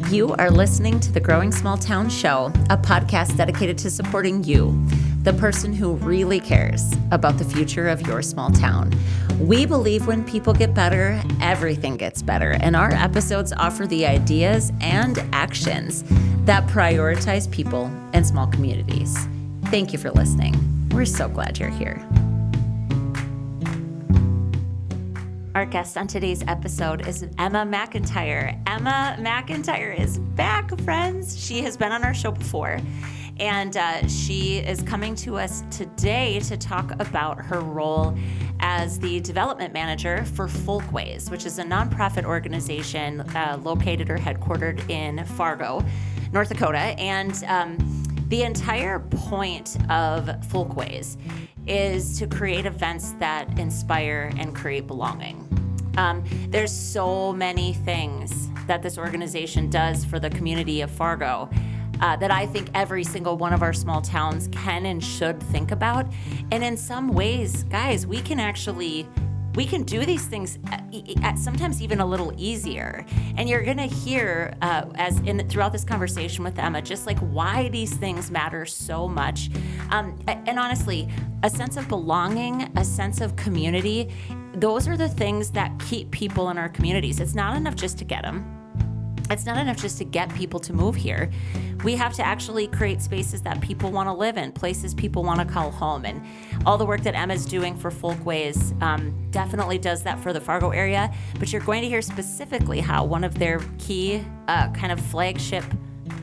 You are listening to the Growing Small Town Show, a podcast dedicated to supporting you, the person who really cares about the future of your small town. We believe when people get better, everything gets better, and our episodes offer the ideas and actions that prioritize people and small communities. Thank you for listening. We're so glad you're here. Our guest on today's episode is Emma McIntyre. Emma McIntyre is back, friends. She has been on our show before, and she is coming to us today to talk about her role as the development manager for Folkways, which is a nonprofit organization located or headquartered in Fargo, North Dakota. And the entire point of Folkways is to create events that inspire and create belonging. There's so many things that this organization does for the community of Fargo that I think every single one of our small towns can and should think about. And in some ways, guys, we can do these things sometimes even a little easier. And you're going to hear throughout this conversation with Emma, just like why these things matter so much. And honestly, a sense of belonging, a sense of community, those are the things that keep people in our communities. It's not enough just to get them. It's not enough just to get people to move here. We have to actually create spaces that people want to live in, places people want to call home. And all the work that Emma's doing for Folkways definitely does that for the Fargo area. But you're going to hear specifically how one of their key kind of flagship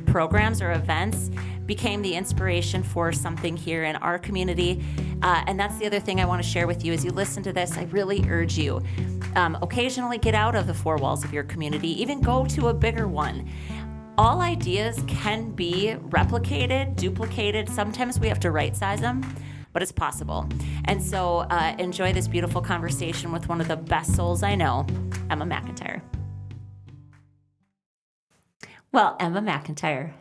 programs or events became the inspiration for something here in our community. And that's the other thing I want to share with you. As you listen to this, I really urge you, occasionally get out of the four walls of your community, even go to a bigger one. All ideas can be replicated, duplicated. Sometimes we have to right size them, but it's possible. And so enjoy this beautiful conversation with one of the best souls I know, Emma McIntyre. Well, Emma McIntyre.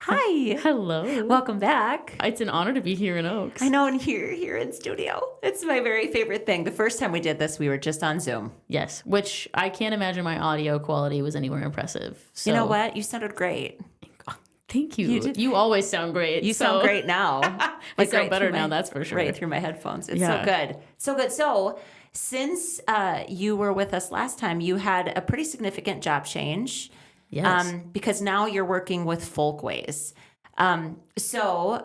Hi. Hello. Welcome back. It's an honor to be here in Oaks. I know, and here in studio. It's my very favorite thing. The first time we did this, we were just on Zoom. Yes, which I can't imagine my audio quality was anywhere impressive. So. You know what? You sounded great. Thank you. You always sound great. You sound great now. I sound better now, that's for sure. Right through my headphones. It's so good. So good. So since you were with us last time, you had a pretty significant job change. Yes. Because now you're working with Folkways. So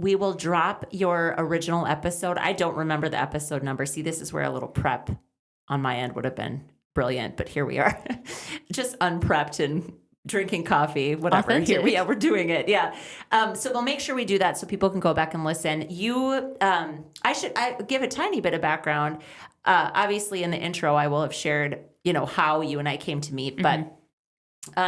we will drop your original episode. I don't remember the episode number. See, this is where a little prep on my end would have been brilliant, but here we are, just unprepped and drinking coffee, whatever. Authentic. Here, we're doing it. Yeah. So we'll make sure we do that so people can go back and listen. I give a tiny bit of background. Obviously in the intro, I will have shared, how you and I came to meet, but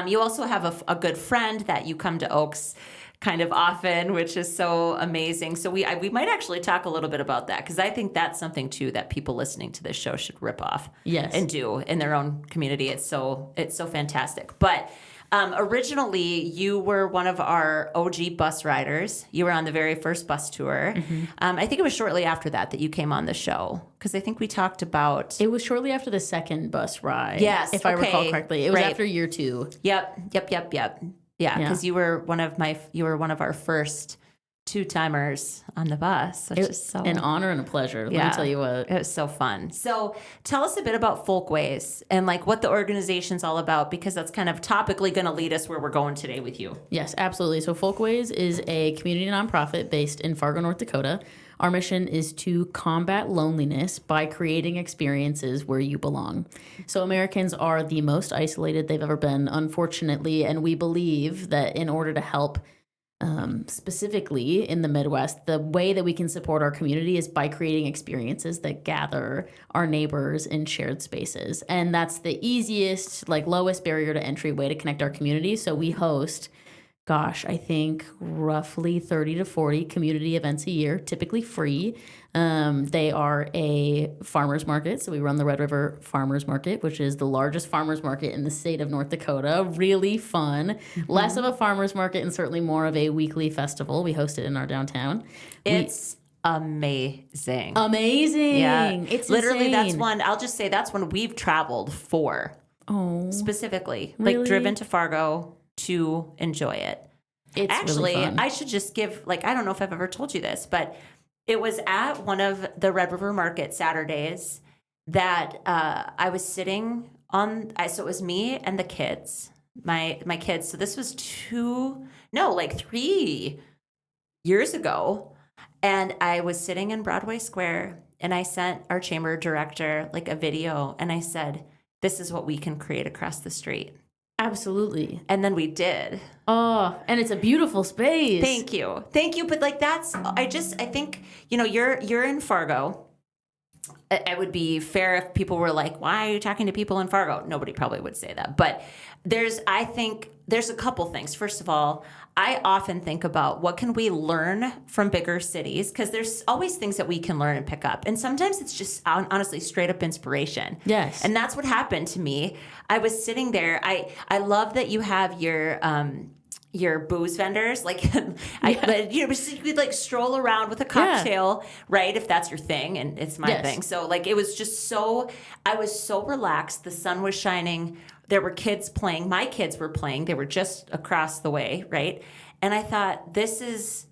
you also have a good friend that you come to Oaks kind of often, which is so amazing. So we might actually talk a little bit about that, because I think that's something too that people listening to this show should rip off and do in their own community. It's so fantastic. But originally, you were one of our OG bus riders. You were on the very first bus tour. Mm-hmm. I think it was shortly after that you came on the show, because I think we talked about... It was shortly after the second bus ride. Yes, if I recall correctly. It was after year 2. Yep. Yeah, because you were one of our first two-timers on the bus, which is so... an honor and a pleasure, let me tell you what. It was so fun. So tell us a bit about Folkways and what the organization's all about, because that's kind of topically going to lead us where we're going today with you. Yes, absolutely. So Folkways is a community nonprofit based in Fargo, North Dakota. Our mission is to combat loneliness by creating experiences where you belong. So Americans are the most isolated they've ever been, unfortunately, and we believe that in order to help specifically in the Midwest, the way that we can support our community is by creating experiences that gather our neighbors in shared spaces. And that's the easiest, lowest barrier to entry way to connect our community. So we host, I think roughly 30 to 40 community events a year, typically free. They are a farmer's market. So we run the Red River Farmers Market, which is the largest farmers market in the state of North Dakota. Really fun. Mm-hmm. Less of a farmers market and certainly more of a weekly festival. We host it in our downtown. It's amazing. Amazing. Yeah. It's literally insane. I'll just say that's one we've traveled for. specifically, really? like driven to Fargo to enjoy it. It's Actually, really fun. I should just give, like, I don't know if I've ever told you this, but it was at one of the Red River Market Saturdays that I was sitting on. So it was me and the kids, my kids. So this was 3 years ago. And I was sitting in Broadway Square and I sent our chamber director like a video and I said, this is what we can create across the street. Absolutely. And then we did. Oh, and it's a beautiful space. Thank you. But like I think, you're in Fargo. It would be fair if people were like, why are you talking to people in Fargo? Nobody probably would say that. But I think there's a couple things. First of all, I often think about what can we learn from bigger cities, because there's always things that we can learn and pick up. And sometimes it's just honestly straight up inspiration. Yes. And that's what happened to me. I was sitting there. I love that you have your booze vendors, like, but you could like stroll around with a cocktail, right? If that's your thing, and it's my thing. So like, it was just I was so relaxed. The sun was shining. There were kids playing. My kids were playing. They were just across the way, right? And I thought, there's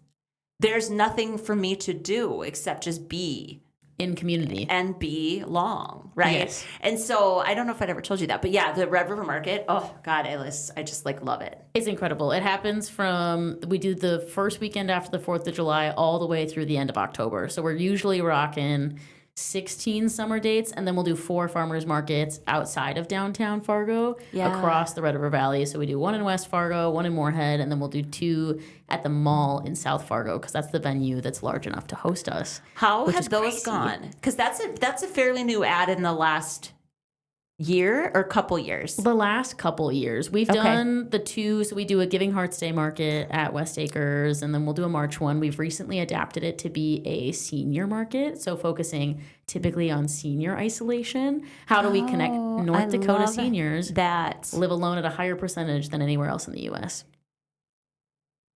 nothing for me to do except just be in community and belong, right? Yes. And so I don't know if I'd ever told you that, but yeah, the Red River Market, oh God, I just like love it. It's incredible. It happens we do the first weekend after the 4th of July all the way through the end of October. So we're usually rocking 16 summer dates, and then we'll do 4 farmers markets outside of downtown Fargo across the Red River Valley. So we do 1 in West Fargo, 1 in Moorhead, and then we'll do 2 at the mall in South Fargo, because that's the venue that's large enough to host us. How have those gone? Because that's a fairly new ad in the last year or couple years? The last couple years. We've done the 2, so we do a Giving Hearts Day market at West Acres, and then we'll do a March one. We've recently adapted it to be a senior market, so focusing typically on senior isolation. How do we connect North Dakota seniors that live alone at a higher percentage than anywhere else in the U.S.?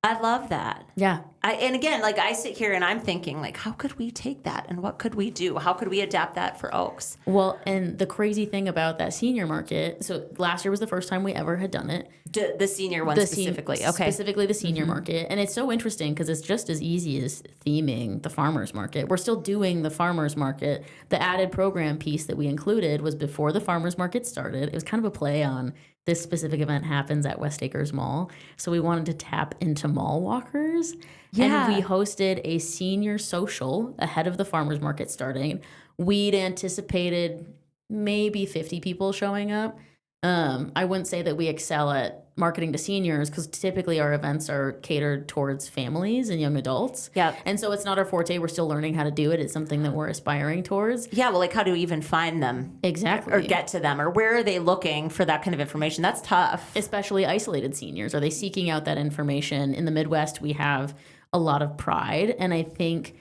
I love that. Yeah. And again, like I sit here and I'm thinking, like, how could we take that and what could we do? How could we adapt that for Oaks? Well, and the crazy thing about that senior market, so last year was the first time we ever had done it. The senior one specifically. Specifically the senior market. And it's so interesting because it's just as easy as theming the farmers market. We're still doing the farmers market. The added program piece that we included was before the farmers market started. It was kind of a play on this specific event happens at West Acres Mall. So we wanted to tap into mall walkers. Yeah. And we hosted a senior social ahead of the farmers market starting. We'd anticipated maybe 50 people showing up. I wouldn't say that we excel at marketing to seniors, because typically our events are catered towards families and young adults. Yeah. And so it's not our forte. We're still learning how to do it. It's something that we're aspiring towards. Yeah. Well, like, how do you even find them? Exactly. Or get to them? Or where are they looking for that kind of information? That's tough. Especially isolated seniors. Are they seeking out that information? In the Midwest, we have a lot of pride. And I think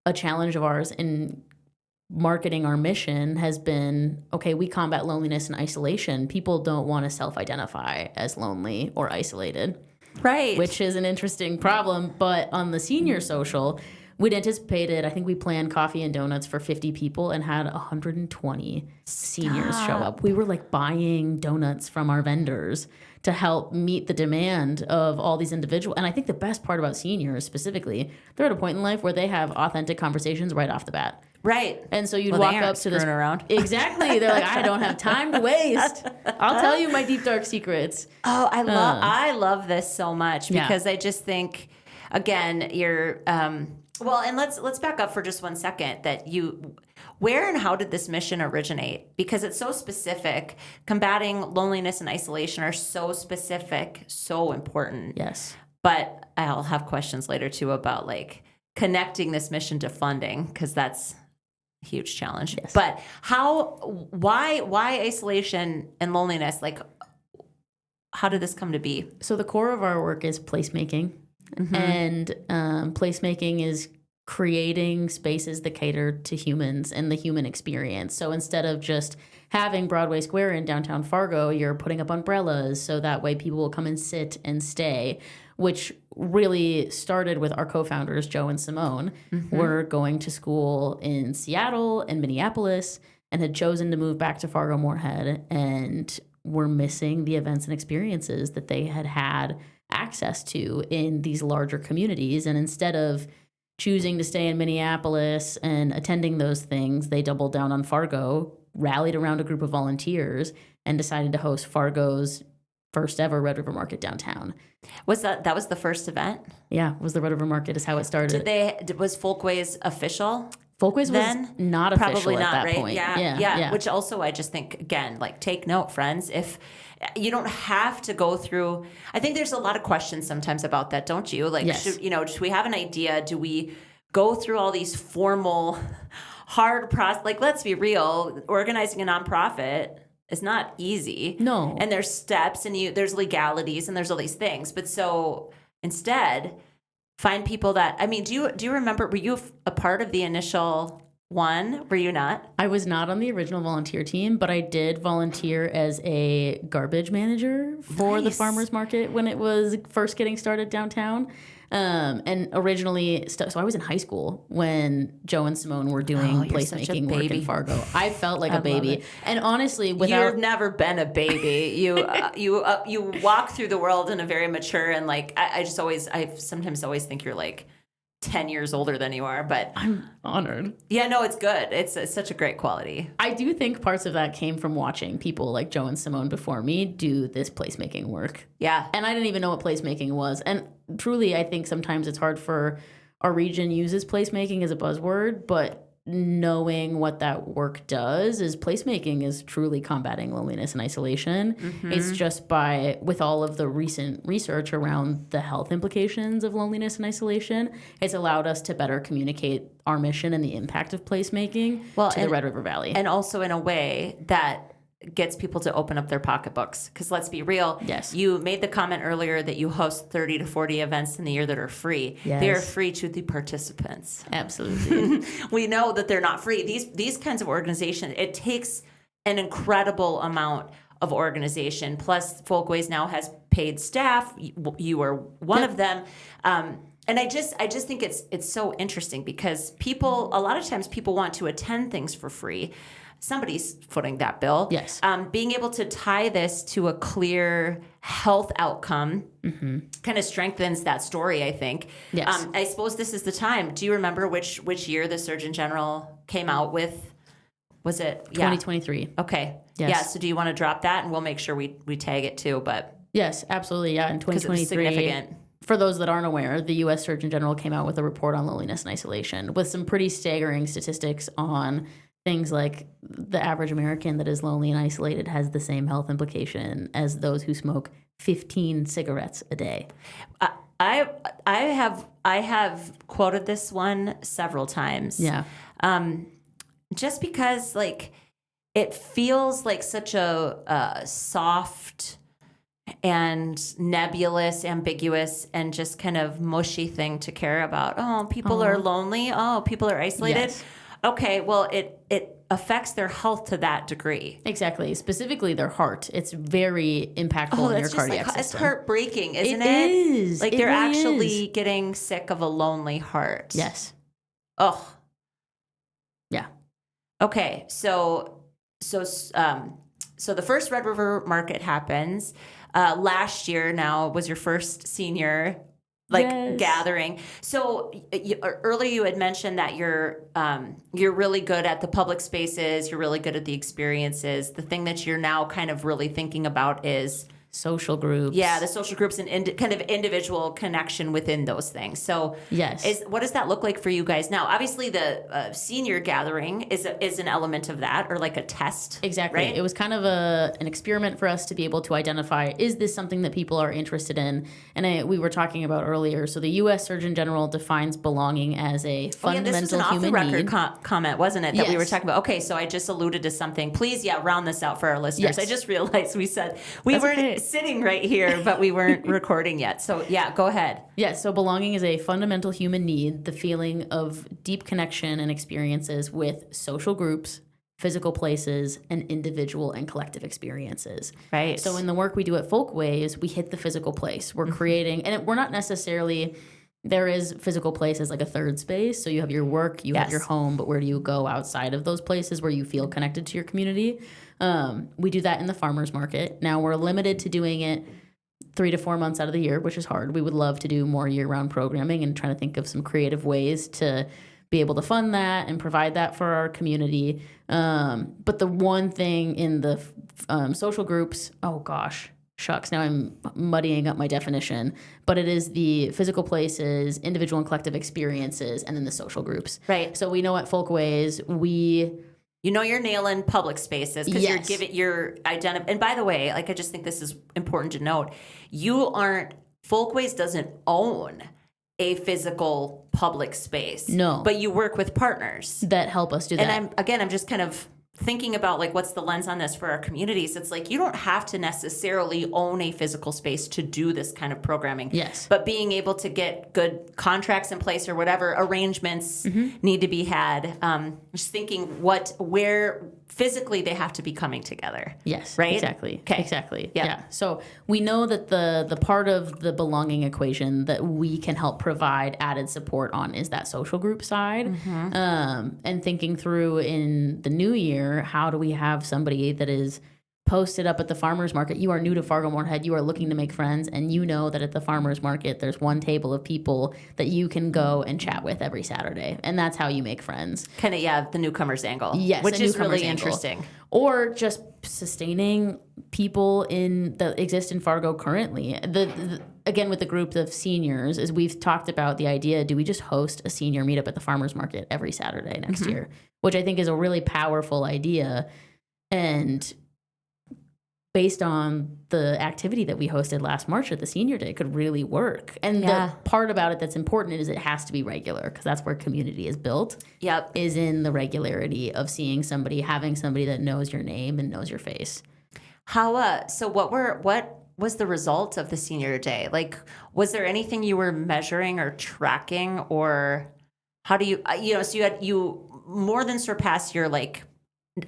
a challenge of ours in marketing our mission has been, okay, we combat loneliness and isolation. People don't want to self-identify as lonely or isolated. Right. Which is an interesting problem. But on the senior social, we'd anticipated, I think we planned coffee and donuts for 50 people and had 120 seniors show up. We were like buying donuts from our vendors to help meet the demand of all these individuals. And I think the best part about seniors specifically, they're at a point in life where they have authentic conversations right off the bat. Right. And so you'd walk up to this around. Exactly. They're like, I don't have time to waste. I'll tell you my deep dark secrets. Oh, I love this so much, because I just think, again, you're well, and let's back up for just 1 second. Where and how did this mission originate? Because it's so specific. Combating loneliness and isolation are so specific, so important. Yes. But I'll have questions later too about like connecting this mission to funding, because that's huge challenge. Yes. But why isolation and loneliness? Like, how did this come to be? So the core of our work is placemaking. Mm-hmm. And placemaking is creating spaces that cater to humans and the human experience. So instead of just having Broadway Square in downtown Fargo, you're putting up umbrellas so that way people will come and sit and stay, which really started with our co-founders, Joe and Simone. Mm-hmm. We're going to school in Seattle and Minneapolis, and had chosen to move back to Fargo-Moorhead and were missing the events and experiences that they had access to in these larger communities. And instead of choosing to stay in Minneapolis and attending those things, they doubled down on Fargo, rallied around a group of volunteers, and decided to host Fargo's first ever Red River Market downtown. Was that was the first event? Yeah, was the Red River Market is how it started. Was Folkways official? Folkways then? was not official Probably at not, that right? point. Yeah. Which also I just think, again, like, take note, friends. If you don't have to go through, I think there's a lot of questions sometimes about that, don't you? Like, Yes. should we have an idea? Do we go through all these formal, hard process? Like, let's be real, organizing a nonprofit is not easy. No. And there's steps and there's legalities and there's all these things. But so instead, find people that, I mean, do you remember, were you a part of the initial one? Were you not? I was not on the original volunteer team, but I did volunteer as a garbage manager for the Nice. farmers market when it was first getting started downtown. And originally, so I was in high school when Joe and Simone were doing you're such a placemaking work in baby. Fargo. I felt like I a love it. it. And honestly, without You've never been a baby. You walk through the world in a very mature and like I sometimes always think you're like 10 years older than you are, but I'm honored. yeah, no, it's good. It's such a great quality. I do think parts of that came from watching people like Joe and Simone before me do this placemaking work. Yeah. And I didn't even know what placemaking was. And truly, I think sometimes it's hard for our region uses placemaking as a buzzword, but knowing what that work does is placemaking is truly combating loneliness and isolation. Mm-hmm. It's just with all of the recent research around the health implications of loneliness and isolation, it's allowed us to better communicate our mission and the impact of placemaking to the Red River Valley. And also in a way that gets people to open up their pocketbooks. Because let's be real. Yes. You made the comment earlier that you host 30 to 40 events in the year that are free. Yes. They are free to the participants. Absolutely. We know that they're not free. These kinds of organizations, it takes an incredible amount of organization. Plus, Folkways now has paid staff. You are one of them. And I just think it's so interesting because a lot of times people want to attend things for free. Somebody's footing that bill. Yes. Being able to tie this to a clear health outcome kind of strengthens that story, I think. Yes. I suppose this is the time. Do you remember which year the Surgeon General came out with? Was it 2023. Okay. Yes. Yeah. So do you want to drop that, and we'll make sure we tag it too? But Yes, absolutely. Yeah, in 2023. significant. For those that aren't aware, the U.S. Surgeon General came out with a report on loneliness and isolation with some pretty staggering statistics on things like the average American that is lonely and isolated has the same health implication as those who smoke 15 cigarettes a day. I have quoted this one several times. Yeah. Just because like it feels like such a soft and nebulous, ambiguous, and just kind of mushy thing to care about. Oh, people are lonely. Oh, people are isolated. Yes. Okay, well, it affects their health to that degree. Exactly. Specifically their heart. It's very impactful in your cardiac system. It's heartbreaking, isn't it? It is. Like It they're really actually is. getting sick of a lonely heart. Yes. Oh. Yeah. Okay, so the first Red River Market happens last year. Now was your first senior Yes. gathering. So earlier you had mentioned that you're really good at the public spaces. You're really good at the experiences. The thing that you're now kind of really thinking about is Social groups. yeah, the social groups and kind of individual connection within those things. So Yes. what does that look like for you guys now? Obviously, the senior gathering is an element of that, or like a test. Exactly. Right? It was kind of an experiment for us to be able to identify, is this something that people are interested in? And we were talking about earlier. So the U.S. Surgeon General defines belonging as a fundamental this was an human off-the-record need. comment, wasn't it? That we were Yes. talking about. Okay, so I just alluded to something. Please, round this out for our listeners. Yes. I just realized we said we That's weren't okay. sitting right here, but we weren't recording yet. So go ahead. Yes, so belonging is a fundamental human need, the feeling of deep connection and experiences with social groups, physical places, and individual and collective experiences. Right. So in the work we do at Folkways, we hit the physical place. We're creating, and we're not necessarily There is physical places like a third space. So you have your work, you have your home, but where do you go outside of those places where you feel connected to your community? We do that in the farmers market. Now we're limited to doing it 3 to 4 months out of the year, which is hard. We would love to do more year-round programming and trying to think of some creative ways to be able to fund that and provide that for our community. But the one thing in the social groups, oh gosh, shucks, now I'm muddying up my definition, but it is the physical places, individual and collective experiences, and then the social groups. Right. So we know at Folkways, you're nailing public spaces because you're identifying. And by the way, like, I just think this is important to note. Folkways doesn't own a physical public space. No. But you work with partners that help us do that. And I'm just kind of thinking about, like, what's the lens on this for our communities. It's like, you don't have to necessarily own a physical space to do this kind of programming. Yes. But being able to get good contracts in place or whatever arrangements need to be had. Just thinking where physically they have to be coming together. Yes. Right? Exactly. Okay. Exactly. Yep. Yeah. So we know that the part of the belonging equation that we can help provide added support on is that social group side. And thinking through in the new year, how do we have somebody that is posted up at the farmer's market? You are new to Fargo-Moorhead. You are looking to make friends, and you know that at the farmer's market, there's one table of people that you can go and chat with every Saturday, and that's how you make friends. Kind of, the newcomer's angle. Yes, which is really angle. interesting. Or just sustaining people that exist in Fargo currently. Again, with the group of seniors, is we've talked about the idea, do we just host a senior meetup at the farmer's market every Saturday next year? Which I think is a really powerful idea. And based on the activity that we hosted last March at the senior day, could really work. And the part about it that's important is it has to be regular, because that's where community is built. Yep. Is in the regularity of seeing somebody, having somebody that knows your name and knows your face. So what was the result of the senior day? Like, was there anything you were measuring or tracking, or how do so you more than surpassed your, like,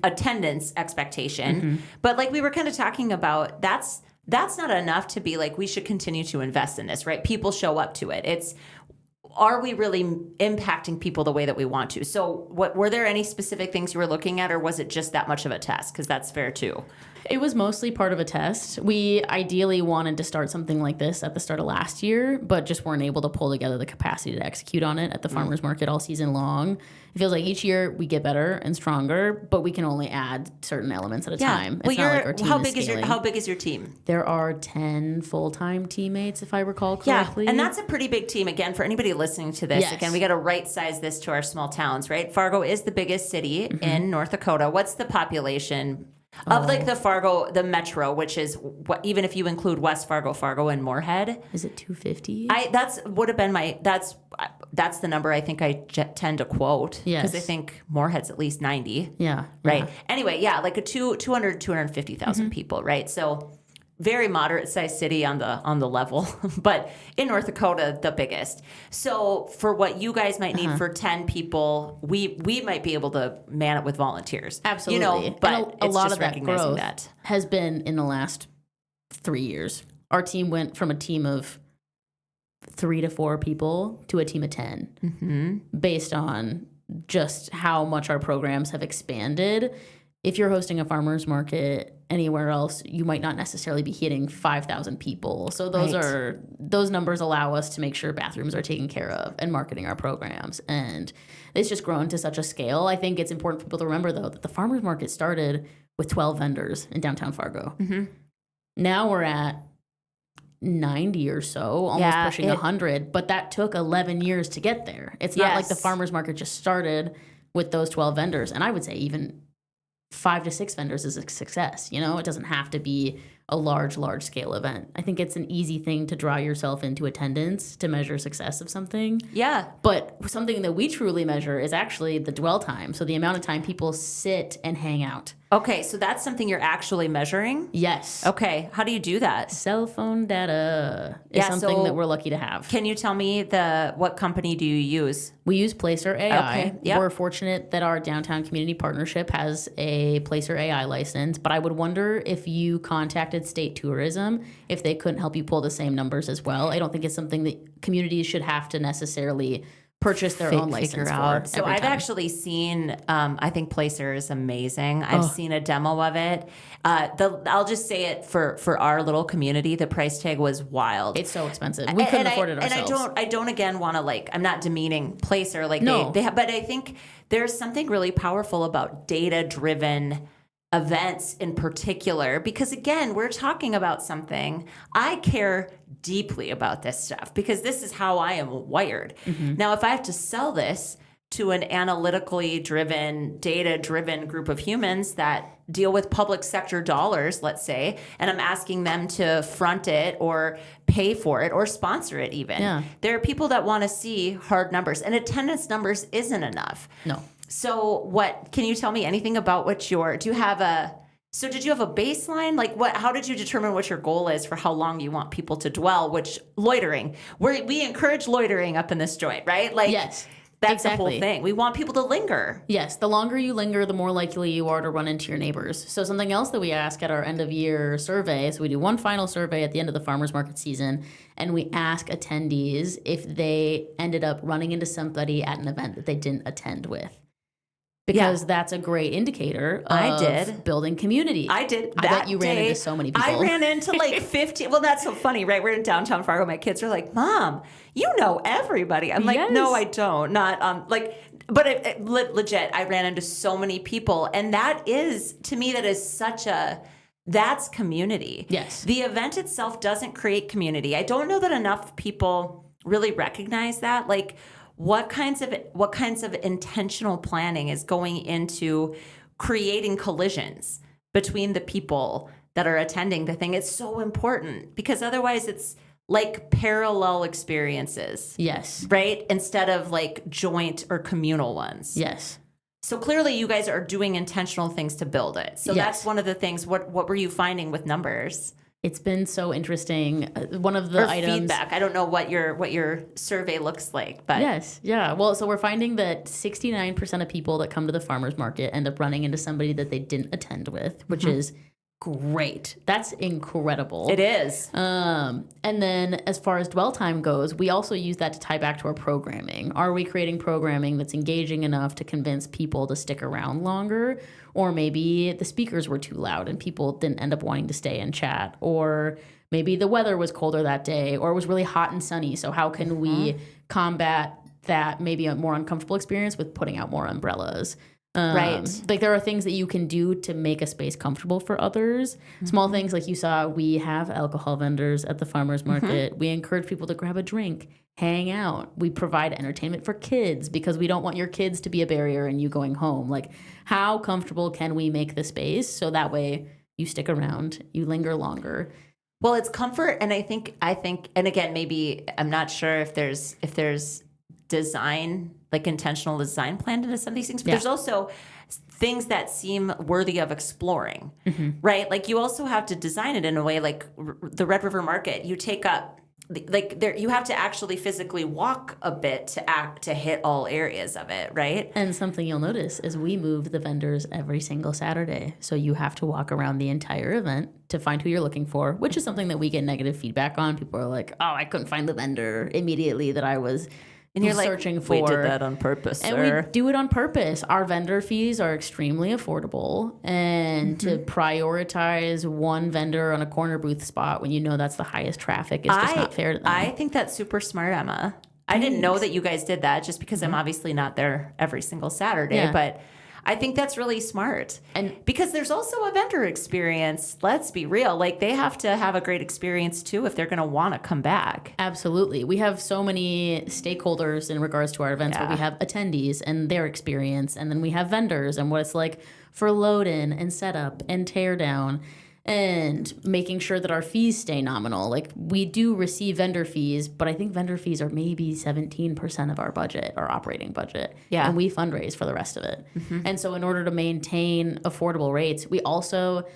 attendance expectation, but like we were kind of talking about, that's not enough to be like, we should continue to invest in this, right? People show up to it. Are we really impacting people the way that we want to? So were there any specific things you were looking at, or was it just that much of a test? Because that's fair too. It was mostly part of a test. We ideally wanted to start something like this at the start of last year, but just weren't able to pull together the capacity to execute on it at the farmer's market all season long. It feels like each year we get better and stronger, but we can only add certain elements at a time. It's not like our team is scaling. How big is your team? There are 10 full-time teammates, if I recall correctly. Yeah, and that's a pretty big team. Again, for anybody listening to this, again, we got to right-size this to our small towns, right? Fargo is the biggest city in North Dakota. What's the population of like the metro, which is even if you include West Fargo, and Moorhead? Is it 250? That's the number I think I tend to quote. Yes. Because I think Moorhead's at least 90. Yeah. Right. Yeah. Anyway, like 250,000 people, right? So very moderate sized city on the level, but in North Dakota, the biggest. So for what you guys might need for 10 people, we might be able to man it with volunteers. Absolutely. But a lot just of that recognizing growth that has been in the last 3 years. Our team went from a team of 3 to 4 people to a team of 10 based on just how much our programs have expanded. If you're hosting a farmer's market anywhere else, you might not necessarily be hitting 5,000 people. So those numbers allow us to make sure bathrooms are taken care of and marketing our programs. And it's just grown to such a scale. I think it's important for people to remember, though, that the farmer's market started with 12 vendors in downtown Fargo. Now we're at 90 or so, almost pushing 100, but that took 11 years to get there. It's not like the farmer's market just started with those 12 vendors. And I would say even 5 to 6 vendors is a success. It doesn't have to be a large scale event. I think it's an easy thing to draw yourself into attendance to measure success of something. Yeah. But something that we truly measure is actually the dwell time. So the amount of time people sit and hang out. Okay, so that's something you're actually measuring? Yes. Okay, how do you do that? Cell phone data is something that we're lucky to have. Can you tell me what company do you use? We use Placer AI. Okay, yep. We're fortunate that our downtown community partnership has a Placer AI license, but I would wonder if you contacted impacted state tourism if they couldn't help you pull the same numbers as well. I don't think it's something that communities should have to necessarily purchase their own license for. So I've actually seen, I think Placer is amazing. I've seen a demo of it. I'll just say it for our little community, the price tag was wild. It's so expensive. We couldn't afford it ourselves. And I don't again want to I'm not demeaning Placer. They have, but I think there's something really powerful about data-driven events in particular, because again, we're talking about something I care deeply about this stuff because this is how I am wired. Now, if I have to sell this to an analytically driven, data-driven group of humans that deal with public sector dollars, let's say, and I'm asking them to front it or pay for it or sponsor it even. There are people that want to see hard numbers, and attendance numbers isn't enough. No. So can you tell me anything about did you have a baseline? How did you determine what your goal is for how long you want people to dwell, loitering, we encourage loitering up in this joint, right? Yes. That's exactly. the whole thing. We want people to linger. Yes. The longer you linger, the more likely you are to run into your neighbors. So something else that we ask at our end of year survey, so we do one final survey at the end of the farmers market season, and we ask attendees if they ended up running into somebody at an event that they didn't attend with. Because that's a great indicator of building community. I did. I bet you ran into so many people. I ran into 15. Well, that's so funny, right? We're in downtown Fargo. My kids are like, Mom, you know everybody. I'm like, no, I don't. Not but legit, I ran into so many people. And that is, to me, that's community. Yes. The event itself doesn't create community. I don't know that enough people really recognize that. What kinds of intentional planning is going into creating collisions between the people that are attending the thing? It's so important because otherwise it's like parallel experiences. Yes. Right? Instead of joint or communal ones. Yes. So clearly you guys are doing intentional things to build it. So that's one of the things. What were you finding with numbers? It's been so interesting. One of the items feedback. I don't know what your survey looks like, but yes, yeah. Well, so we're finding that 69% of people that come to the farmers market end up running into somebody that they didn't attend with, which is great. That's incredible. It is. And then as far as dwell time goes, we also use that to tie back to our programming. Are we creating programming that's engaging enough to convince people to stick around longer? Or maybe the speakers were too loud and people didn't end up wanting to stay and chat. Or maybe the weather was colder that day, or it was really hot and sunny. So how can we combat that maybe a more uncomfortable experience with putting out more umbrellas? Right. There are things that you can do to make a space comfortable for others. Small things like you saw, we have alcohol vendors at the farmers market. We encourage people to grab a drink, hang out. We provide entertainment for kids because we don't want your kids to be a barrier and you going home. How comfortable can we make the space so that way you stick around, you linger longer? Well, it's comfort, and I think, and again, maybe I'm not sure if there's design, intentional design planned into some of these things, but there's also things that seem worthy of exploring, right? You also have to design it in a way the Red River Market, you take up, you have to actually physically walk a bit to hit all areas of it, right? And something you'll notice is we move the vendors every single Saturday. So you have to walk around the entire event to find who you're looking for, which is something that we get negative feedback on. People are like, oh, I couldn't find the vendor immediately that I was and you're searching for. We did that on purpose, and sir. we do it on purpose. Our vendor fees are extremely affordable, and to prioritize one vendor on a corner booth spot when you know that's the highest traffic is just not fair to them. I think that's super smart, Emma. I didn't know that you guys did that just because I'm obviously not there every single Saturday, but I think that's really smart. And because there's also a vendor experience, let's be real, they have to have a great experience too if they're going to want to come back. Absolutely. We have so many stakeholders in regards to our events where we have attendees and their experience, and then we have vendors and what it's like for load in and setup and tear down, and making sure that our fees stay nominal. We do receive vendor fees, but I think vendor fees are maybe 17% of our budget, our operating budget. Yeah. And we fundraise for the rest of it. And so in order to maintain affordable rates, we also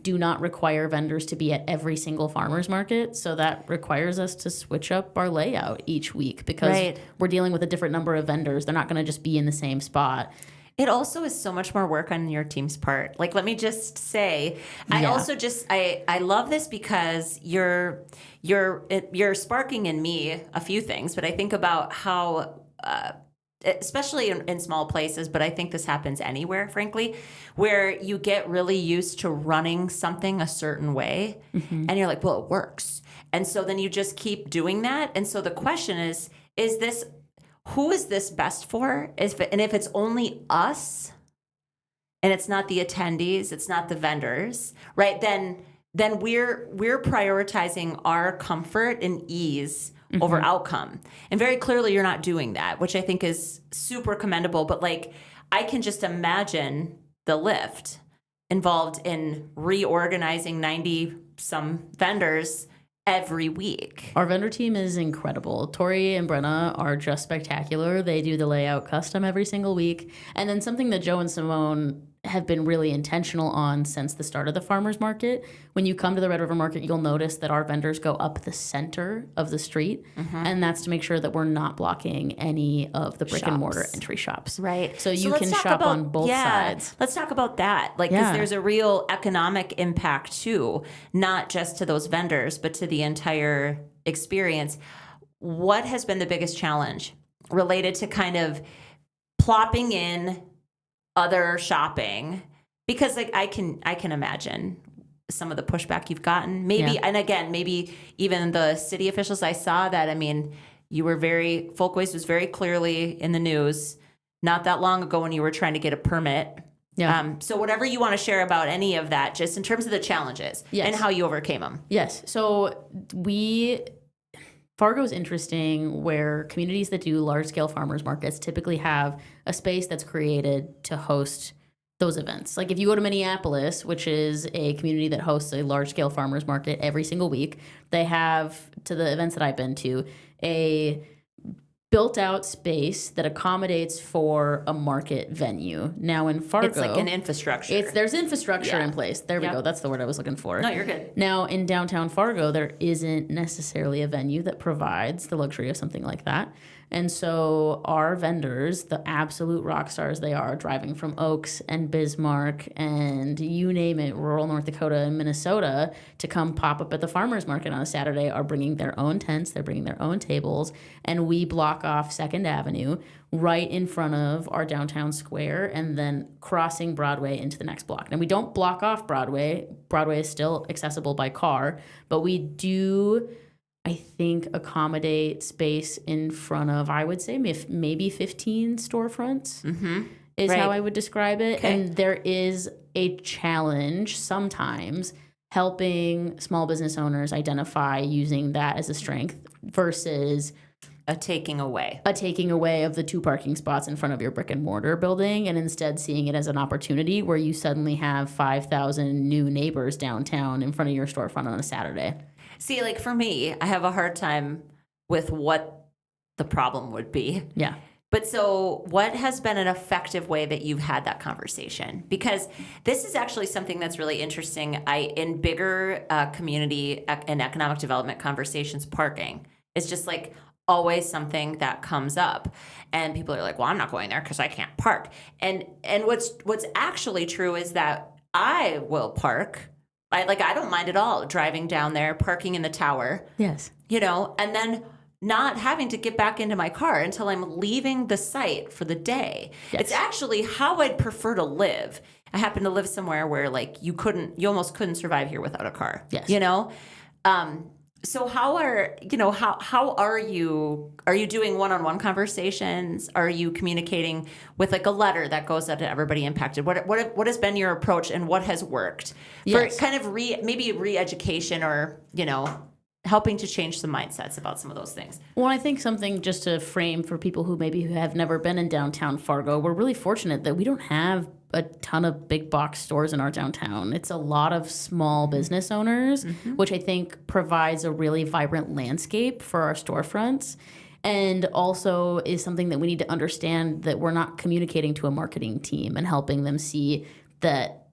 do not require vendors to be at every single farmer's market. So that requires us to switch up our layout each week because we're dealing with a different number of vendors. They're not going to just be in the same spot. It also is so much more work on your team's part. Like, let me just say, I love this because you're sparking in me a few things, but I think about how, especially in small places, but I think this happens anywhere, frankly, where you get really used to running something a certain way and you're like, well, it works. And so then you just keep doing that. And so the question is this, who is this best for? And if it's only us and it's not the attendees, it's not the vendors, right? Then we're prioritizing our comfort and ease over outcome. And very clearly you're not doing that, which I think is super commendable. But like, I can just imagine the lift involved in reorganizing 90 some vendors every week. Our vendor team is incredible. Tori and Brenna are just spectacular. They do the layout custom every single week. And then something that Joe and Simone have been really intentional on since the start of the farmers market. When you come to the Red River Market, you'll notice that our vendors go up the center of the street. And that's to make sure that we're not blocking any of the brick and mortar entry shops. Right. So you can shop on both sides. Let's talk about that. Like, because there's a real economic impact too, not just to those vendors, but to the entire experience. What has been the biggest challenge related to kind of plopping in other shopping? Because like I can imagine some of the pushback you've gotten, maybe, and again, maybe even the city officials. I saw that. I mean, Folkways was very clearly in the news not that long ago when you were trying to get a permit. So whatever you want to share about any of that, just in terms of the challenges and how you overcame them. Yes. So Fargo's interesting, where communities that do large-scale farmers markets typically have a space that's created to host those events. Like if you go to Minneapolis, which is a community that hosts a large-scale farmers market every single week, they have, to the events that I've been to, a built-out space that accommodates for a market venue. Now in Fargo, it's like an infrastructure. There's infrastructure in place. There we go. That's the word I was looking for. No, you're good. Now in downtown Fargo, there isn't necessarily a venue that provides the luxury of something like that. And so our vendors, the absolute rock stars they are, driving from Oaks and Bismarck and you name it, rural North Dakota and Minnesota, to come pop up at the farmers market on a Saturday, are bringing their own tents, they're bringing their own tables, and we block off 2nd Avenue right in front of our downtown square and then crossing Broadway into the next block. And we don't block off Broadway. Broadway is still accessible by car, but we do, I think, accommodate space in front of, I would say, maybe 15 storefronts is how I would describe it. Okay. And there is a challenge sometimes helping small business owners identify using that as a strength versus a taking away of the 2 parking spots in front of your brick and mortar building, and instead seeing it as an opportunity where you suddenly have 5,000 new neighbors downtown in front of your storefront on a Saturday. See, like for me, I have a hard time with what the problem would be. Yeah. But so what has been an effective way that you've had that conversation? Because this is actually something that's really interesting. In bigger community and economic development conversations, parking is just like always something that comes up. And people are like, well, I'm not going there because I can't park. And what's actually true is that I will park. I don't mind at all driving down there, parking in the tower. Yes. And then not having to get back into my car until I'm leaving the site for the day. Yes. It's actually how I'd prefer to live. I happen to live somewhere where like you almost couldn't survive here without a car. Yes. So how are you doing one-on-one conversations? Are you communicating with like a letter that goes out to everybody impacted? What has been your approach and what has worked for kind of maybe re-education or, helping to change some mindsets about some of those things? Well, I think something just to frame for people who have never been in downtown Fargo, we're really fortunate that we don't have a ton of big box stores in our downtown. It's a lot of small business owners, which I think provides a really vibrant landscape for our storefronts. And also is something that we need to understand, that we're not communicating to a marketing team and helping them see that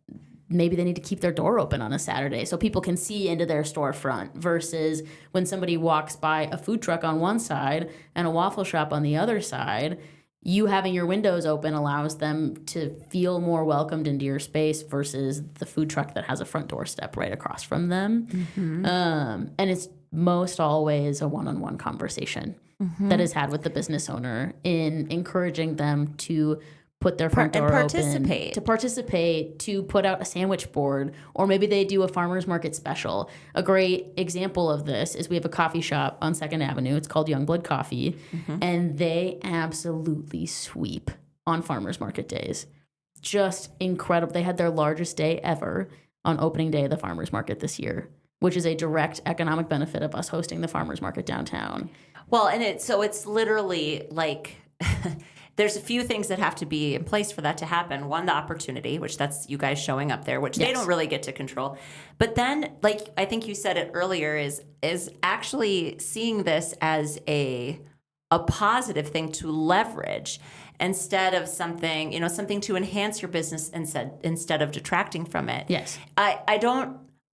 maybe they need to keep their door open on a Saturday so people can see into their storefront, versus when somebody walks by a food truck on one side and a waffle shop on the other side, you having your windows open allows them to feel more welcomed into your space versus the food truck that has a front doorstep right across from them. And it's most always a one-on-one conversation that is had with the business owner in encouraging them to put their front door open, to participate, to put out a sandwich board, or maybe they do a farmer's market special. A great example of this is we have a coffee shop on 2nd Avenue. It's called Youngblood Coffee, and they absolutely sweep on farmer's market days. Just incredible. They had their largest day ever on opening day of the farmer's market this year, which is a direct economic benefit of us hosting the farmer's market downtown. Well, and it's literally like there's a few things that have to be in place for that to happen. One, the opportunity, which that's you guys showing up there, which they don't really get to control. But then, like I think you said it earlier, is actually seeing this as a positive thing to leverage instead of something to enhance your business instead of detracting from it. Yes.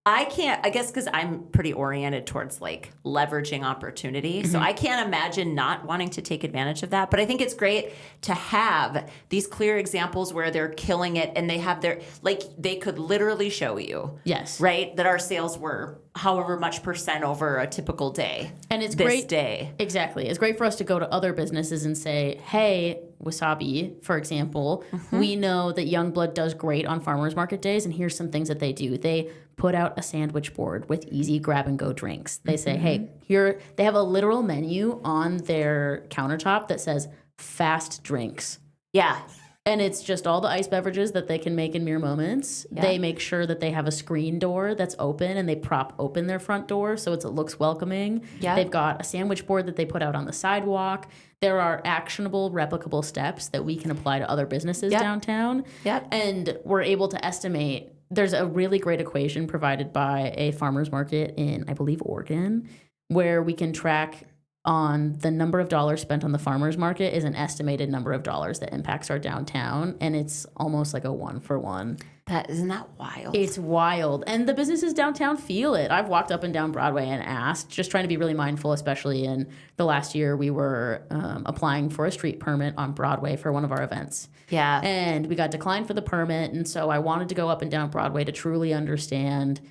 I can't, I guess because I'm pretty oriented towards like leveraging opportunity. So I can't imagine not wanting to take advantage of that. But I think it's great to have these clear examples where they're killing it and they have they could literally show you. Yes. Right? That our sales were however much % over a typical day. And it's this great. Day. Exactly. It's great for us to go to other businesses and say, hey, Wasabi, for example, we know that Youngblood does great on farmers market days, and here's some things that they do. They put out a sandwich board with easy grab-and-go drinks. They say, hey, here, they have a literal menu on their countertop that says fast drinks. Yeah. And it's just all the ice beverages that they can make in mere moments. Yeah. They make sure that they have a screen door that's open, and they prop open their front door so it looks welcoming. Yeah. They've got a sandwich board that they put out on the sidewalk. There are actionable, replicable steps that we can apply to other businesses downtown. Yep. And we're able to estimate. There's a really great equation provided by a farmer's market in, I believe, Oregon, where we can track on the number of dollars spent on the farmer's market is an estimated number of dollars that impacts our downtown, and it's almost like a 1-for-1. Isn't that wild? It's wild. And the businesses downtown feel it. I've walked up and down Broadway and asked, just trying to be really mindful, especially in the last year we were applying for a street permit on Broadway for one of our events. Yeah. And we got declined for the permit, and so I wanted to go up and down Broadway to truly understand,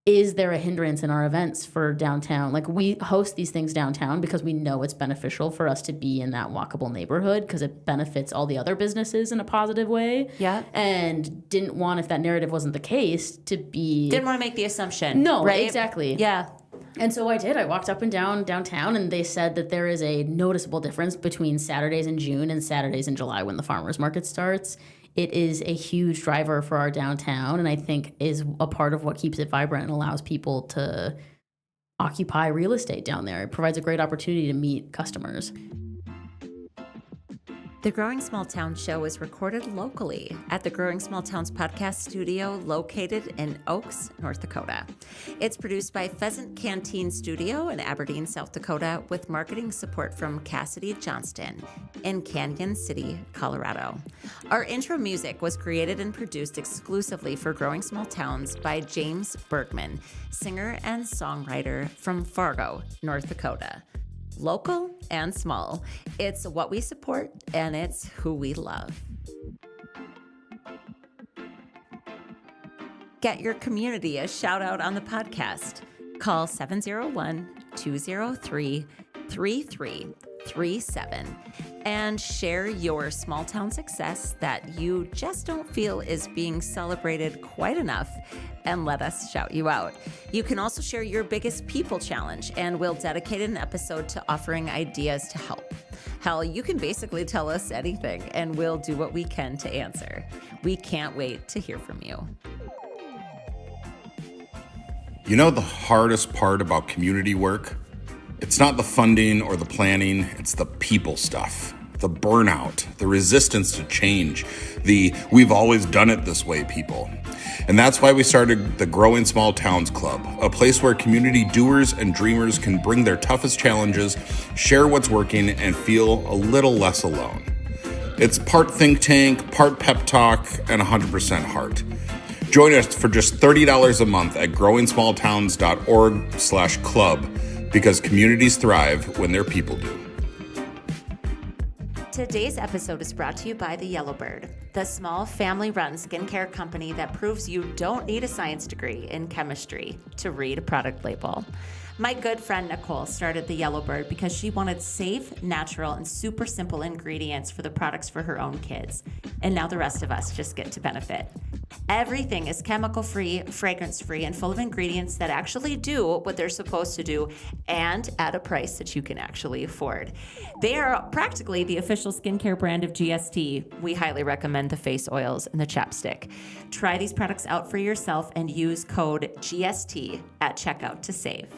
is there a hindrance in our events for downtown? Like, we host these things downtown because we know it's beneficial for us to be in that walkable neighborhood because it benefits all the other businesses in a positive way. Yeah. And didn't want, if that narrative wasn't the case, to be... Didn't want to make the assumption. No, right? Exactly. Yeah. And so I did. I walked up and down downtown, and they said that there is a noticeable difference between Saturdays in June and Saturdays in July when the farmers market starts. It is a huge driver for our downtown, and I think is a part of what keeps it vibrant and allows people to occupy real estate down there. It provides a great opportunity to meet customers. The Growing Small Towns show is recorded locally at the Growing Small Towns podcast studio located in Oaks, North Dakota. It's produced by Pheasant Canteen Studio in Aberdeen, South Dakota, with marketing support from Cassidy Johnston in Canyon City, Colorado. Our intro music was created and produced exclusively for Growing Small Towns by James Bergman, singer and songwriter from Fargo, North Dakota. Local and small. It's what we support, and it's who we love. Get your community a shout out on the podcast. Call 701-203-3337 and share your small town success that you just don't feel is being celebrated quite enough, and let us shout you out. You can also share your biggest people challenge, and we'll dedicate an episode to offering ideas to help. Hell, you can basically tell us anything, and we'll do what we can to answer. We can't wait to hear from you. You know the hardest part about community work? It's not the funding or the planning, it's the people stuff. The burnout, the resistance to change, the we've always done it this way people. And that's why we started the Growing Small Towns Club, a place where community doers and dreamers can bring their toughest challenges, share what's working, and feel a little less alone. It's part think tank, part pep talk, and 100% heart. Join us for just $30 a month at growingsmalltowns.org/club, because communities thrive when their people do. Today's episode is brought to you by the Yellowbird, the small family-run skincare company that proves you don't need a science degree in chemistry to read a product label. My good friend Nicole started the Yellowbird because she wanted safe, natural, and super simple ingredients for the products for her own kids. And now the rest of us just get to benefit. Everything is chemical-free, fragrance-free, and full of ingredients that actually do what they're supposed to do and at a price that you can actually afford. They are practically the official skincare brand of GST. We highly recommend the face oils and the chapstick. Try these products out for yourself and use code GST at checkout to save.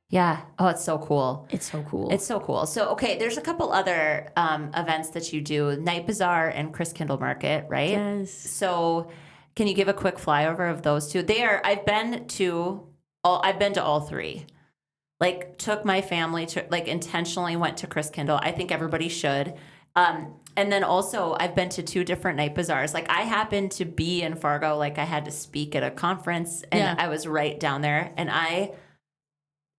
Yeah. Oh, it's so cool. It's so cool. It's so cool. So, okay, there's a couple other events that you do, Night Bazaar and Christkindl Market, right? Yes. So, can you give a quick flyover of those two? I've been to all three. Like, took my family to, like, intentionally went to Christkindl. I think everybody should. And then also, I've been to 2 different Night Bazaars. Like, I happened to be in Fargo. Like, I had to speak at a conference, and I was right down there, and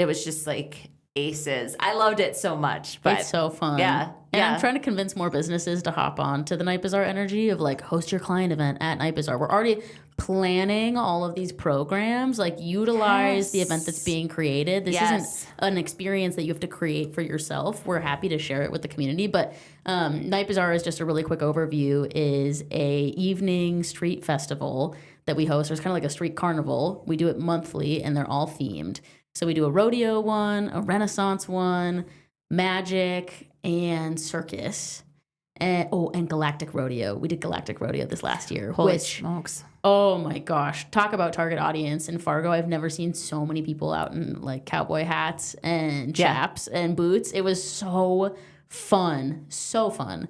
it was just like aces. I loved it so much. But it's so fun. Yeah. And I'm trying to convince more businesses to hop on to the Night Bazaar energy of like host your client event at Night Bazaar. We're already planning all of these programs, like utilize the event that's being created. This isn't an experience that you have to create for yourself. We're happy to share it with the community. But Night Bazaar, is just a really quick overview, is a evening street festival that we host. It's kind of like a street carnival. We do it monthly and they're all themed. So we do a rodeo one, a Renaissance one, magic, and circus. And Galactic Rodeo. We did Galactic Rodeo this last year. Holy smokes. Oh my gosh. Talk about target audience. In Fargo, I've never seen so many people out in like cowboy hats and chaps and boots. It was so fun. So fun.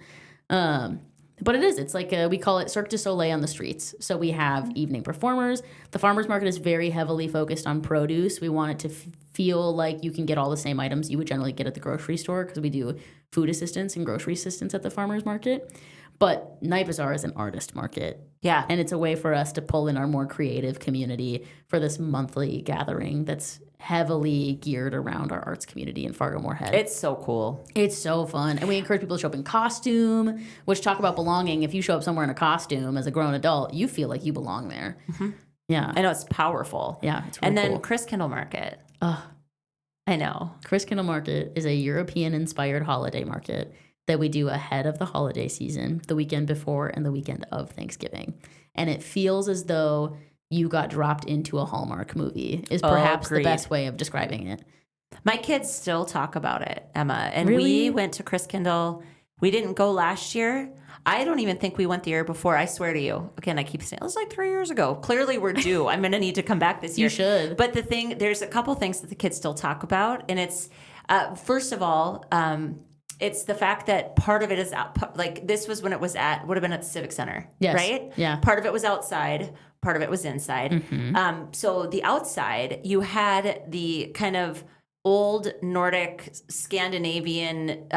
But it's like we call it Cirque du Soleil on the streets. So we have evening performers. The farmers market is very heavily focused on produce. We want it to feel like you can get all the same items you would generally get at the grocery store, because we do food assistance and grocery assistance at the farmers market. But Night Bazaar is an artist market. Yeah. And it's a way for us to pull in our more creative community for this monthly gathering that's heavily geared around our arts community in Fargo-Moorhead. It's so cool. It's so fun. And we encourage people to show up in costume, which, talk about belonging. If you show up somewhere in a costume as a grown adult, you feel like you belong there. Mm-hmm. Yeah. I know, it's powerful. Yeah, it's really And then cool. Christkindl Market. I know. Christkindl Market is a European-inspired holiday market that we do ahead of the holiday season, the weekend before and the weekend of Thanksgiving. And it feels as though you got dropped into a Hallmark movie, is perhaps the best way of describing it. My kids still talk about it, Emma. And Really? we went to Christkindl. We didn't go last year. I don't even think we went the year before. I swear to you. Again, I keep saying, it was like 3 years ago. Clearly, we're due. I'm going to need to come back this year. You should. But there's a couple things that the kids still talk about. And it's, first of all, it's the fact that part of it is out, like this was when it would have been at the Civic Center, right? Yeah. Part of it was outside, part of it was inside. Mm-hmm. So the outside, you had the kind of old Nordic Scandinavian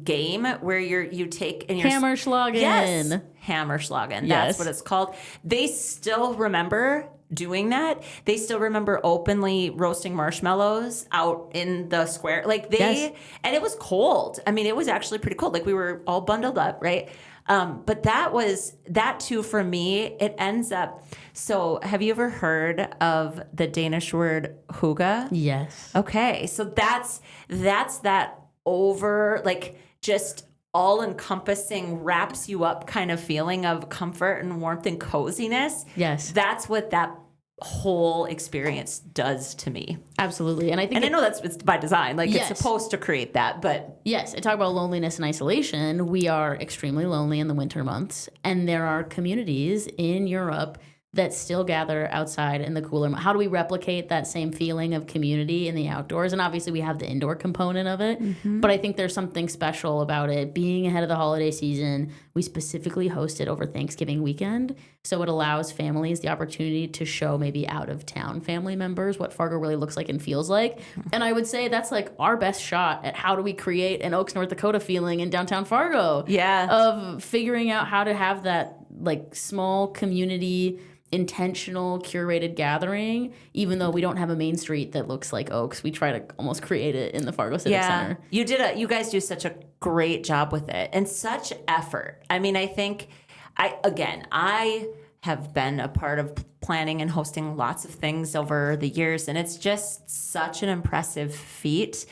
game where you take and you're Hammerschlagen. Yes, Hammerschlagen. That's what it's called. They still remember doing that. They still remember openly roasting marshmallows out in the square. Like and it was cold. I mean, it was actually pretty cold. Like we were all bundled up, right? But that too, for me, it ends up. So have you ever heard of the Danish word hygge? Yes. Okay. So that's that over, like, just all-encompassing, wraps you up kind of feeling of comfort and warmth and coziness. Yes. That's what that whole experience does to me. Absolutely. And I think I know it's by design. Like, Yes. it's supposed to create that, but... Yes, I talk about loneliness and isolation. We are extremely lonely in the winter months, and there are communities in Europe that still gather outside in the cooler. How do we replicate that same feeling of community in the outdoors? And obviously we have the indoor component of it, but I think there's something special about it. Being ahead of the holiday season, we specifically host it over Thanksgiving weekend, so it allows families the opportunity to show maybe out-of-town family members what Fargo really looks like and feels like. And I would say that's like our best shot at how do we create an Oaks, North Dakota feeling in downtown Fargo. Yeah. Of figuring out how to have that like small community intentional, curated gathering, even though we don't have a main street that looks like Oaks. We try to almost create it in the Fargo Civic Center. You guys do such a great job with it and such effort. I mean, I think I have been a part of planning and hosting lots of things over the years, and it's just such an impressive feat.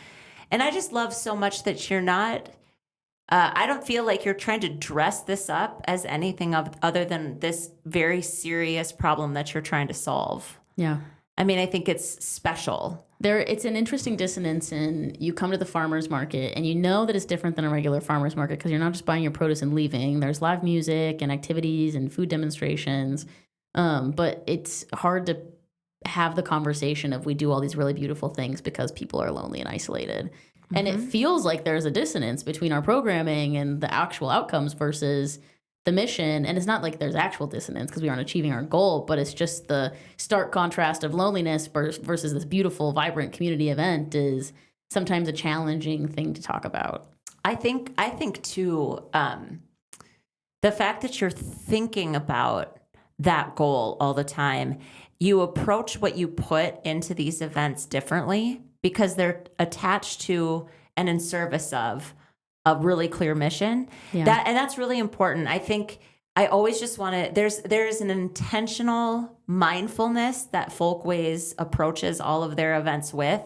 And I just love so much that you're not, I don't feel like you're trying to dress this up as anything other than this very serious problem that you're trying to solve. Yeah. I mean, I think it's special. It's an interesting dissonance in you come to the farmer's market and you know that it's different than a regular farmer's market because you're not just buying your produce and leaving. There's live music and activities and food demonstrations. But it's hard to have the conversation of we do all these really beautiful things because people are lonely and isolated. And it feels like there's a dissonance between our programming and the actual outcomes versus the mission. And it's not like there's actual dissonance because we aren't achieving our goal, but it's just the stark contrast of loneliness versus this beautiful, vibrant community event is sometimes a challenging thing to talk about. I think too, the fact that you're thinking about that goal all the time, you approach what you put into these events differently because they're attached to and in service of a really clear mission. Yeah. That's really important. I think I always just want to, there's an intentional mindfulness that Folkways approaches all of their events with.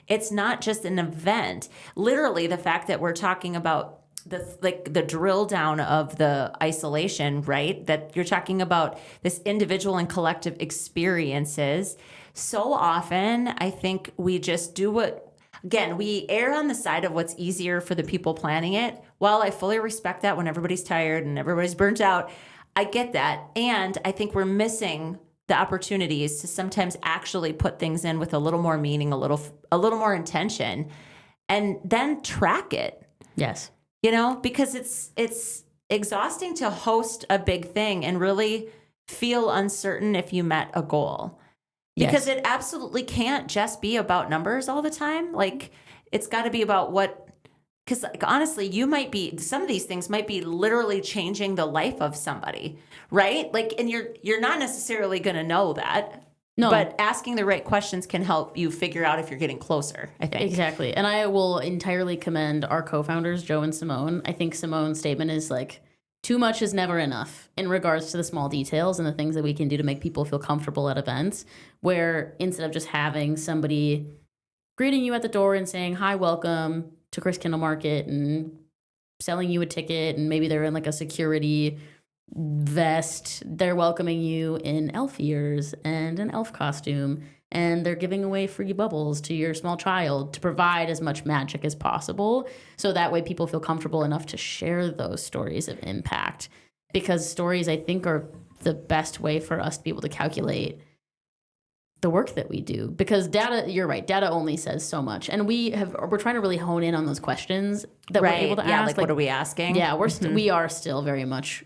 It's not just an event. Literally, the fact that we're talking about the drill down of the isolation, right? That you're talking about this individual and collective experiences. So often, I think we just do we err on the side of what's easier for the people planning it. While I fully respect that when everybody's tired and everybody's burnt out, I get that. And I think we're missing the opportunities to sometimes actually put things in with a little more meaning, a little more intention, and then track it. Yes. Because it's exhausting to host a big thing and really feel uncertain if you met a goal. Because it absolutely can't just be about numbers all the time. Like, it's got to be about because honestly, some of these things might be literally changing the life of somebody, right? Like, and you're not necessarily going to know that. No. But asking the right questions can help you figure out if you're getting closer, I think. Exactly. And I will entirely commend our co-founders, Joe and Simone. I think Simone's statement is like, too much is never enough in regards to the small details and the things that we can do to make people feel comfortable at events, where instead of just having somebody greeting you at the door and saying, hi, welcome to Chris Kindle Market and selling you a ticket, and maybe they're in like a security vest, they're welcoming you in elf ears and an elf costume, and they're giving away free bubbles to your small child to provide as much magic as possible, so that way people feel comfortable enough to share those stories of impact, because stories, I think, are the best way for us to be able to calculate the work that we do, because data, you're right, data only says so much, and we're trying to really hone in on those questions that we're able to ask. Like what are we asking? Yeah, we are still very much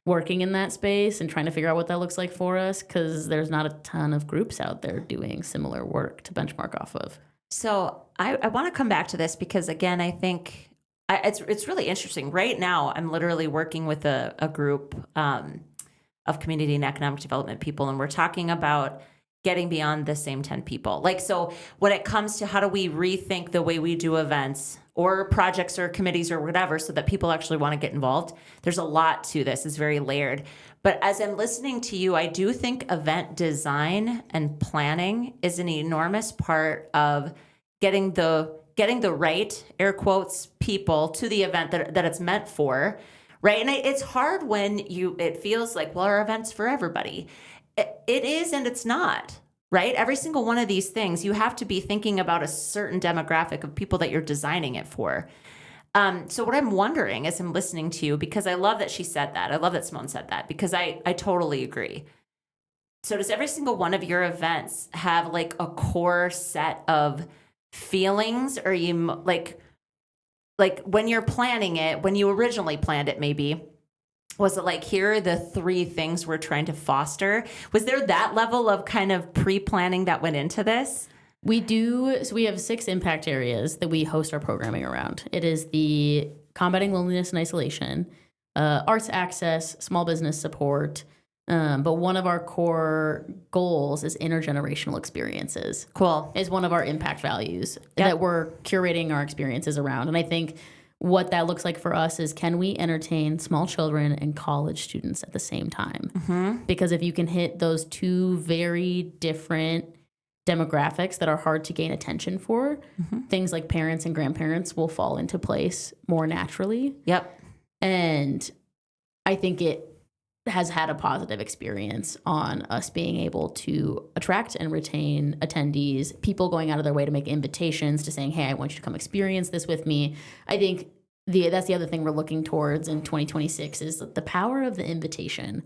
working in that space and trying to figure out what that looks like for us, because there's not a ton of groups out there doing similar work to benchmark off of. So I want to come back to this because, again, I think it's really interesting. Right now, I'm literally working with a group of community and economic development people, and we're talking about getting beyond the same 10 people. Like, so when it comes to how do we rethink the way we do events or projects or committees or whatever so that people actually want to get involved, there's a lot to this. It's very layered. But as I'm listening to you, I do think event design and planning is an enormous part of getting the right, air quotes, people to the event that it's meant for, right? And it's hard when it feels like, well, our event's for everybody. It is, and it's not, right? Every single one of these things, you have to be thinking about a certain demographic of people that you're designing it for. So what I'm wondering as I'm listening to you, because I love that she said that. I love that Simone said that, because I totally agree. So does every single one of your events have like a core set of feelings, or you like when you're planning it, when you originally planned it, maybe, was it like, here are the 3 things we're trying to foster? Was there that level of kind of pre-planning that went into this? We do. So we have 6 impact areas that we host our programming around. It is the combating loneliness and isolation, arts access, small business support, But one of our core goals is intergenerational experiences. Cool. Is one of our impact values that we're curating our experiences around. And I think what that looks like for us is, can we entertain small children and college students at the same time? Mm-hmm. Because if you can hit those two very different demographics that are hard to gain attention for, things like parents and grandparents will fall into place more naturally. Yep. And I think it has had a positive experience on us being able to attract and retain attendees, people going out of their way to make invitations to saying, hey, I want you to come experience this with me. I think that's the other thing we're looking towards in 2026 is the power of the invitation,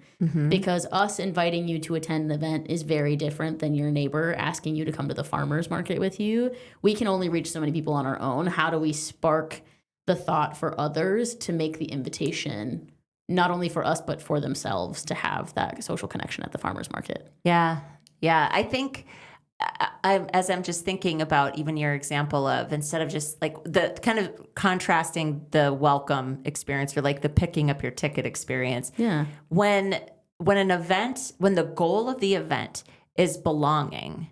because us inviting you to attend an event is very different than your neighbor asking you to come to the farmer's market with you. We can only reach so many people on our own. How do we spark the thought for others to make the invitation not only for us, but for themselves to have that social connection at the farmer's market? Yeah. Yeah. I think as I'm just thinking about even your example of, instead of just like the kind of contrasting the welcome experience or like the picking up your ticket experience. Yeah. When the goal of the event is belonging,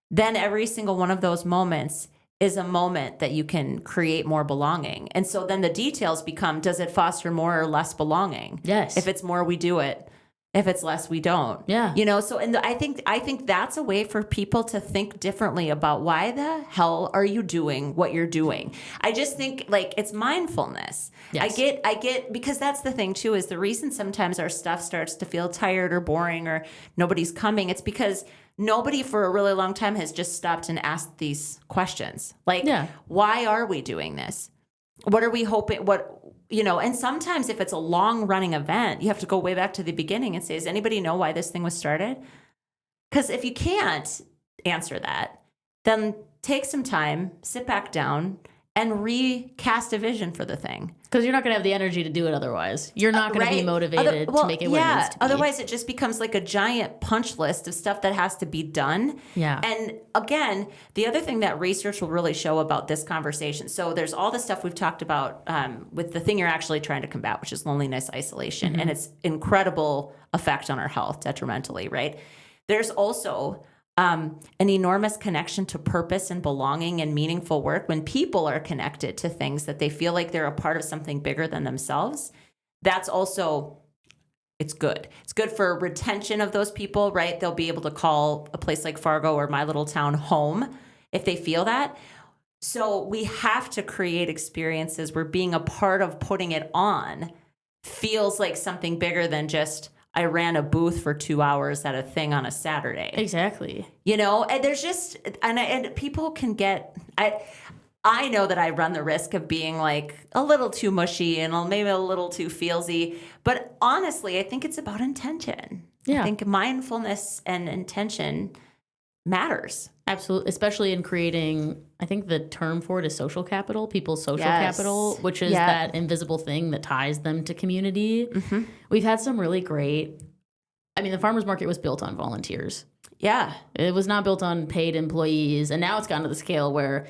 then every single one of those moments is a moment that you can create more belonging. And so then the details become, does it foster more or less belonging? Yes. If it's more, we do it. If it's less, we don't. Yeah. So I think that's a way for people to think differently about why the hell are you doing what you're doing? I just think like it's mindfulness. Yes. I get, because that's the thing too, is the reason sometimes our stuff starts to feel tired or boring or nobody's coming. It's because nobody for a really long time has just stopped and asked these questions. Like, why are we doing this? What are we hoping? And sometimes if it's a long running event, you have to go way back to the beginning and say, does anybody know why this thing was started? Because if you can't answer that, then take some time, sit back down, and recast a vision for the thing. Because you're not going to have the energy to do it otherwise. You're not going to be motivated to make it what it needs to be. Otherwise, it just becomes like a giant punch list of stuff that has to be done. Yeah. And again, the other thing that research will really show about this conversation, so there's all the stuff we've talked about with the thing you're actually trying to combat, which is loneliness, isolation, and its incredible effect on our health detrimentally, right? There's also an enormous connection to purpose and belonging and meaningful work. When people are connected to things that they feel like they're a part of something bigger than themselves, that's also, it's good. It's good for retention of those people, right? They'll be able to call a place like Fargo or my little town home if they feel that. So we have to create experiences where being a part of putting it on feels like something bigger than just, I ran a booth for 2 hours at a thing on a Saturday. Exactly. And there's just, and people can get, I know that I run the risk of being like a little too mushy and maybe a little too feelsy, but honestly, I think it's about intention. Yeah. I think mindfulness and intention matters. Absolutely. Especially in creating, I think the term for it is social capital, people's social capital, which is that invisible thing that ties them to community. Mm-hmm. We've had some really great, the farmer's market was built on volunteers. Yeah. It was not built on paid employees. And now it's gotten to the scale where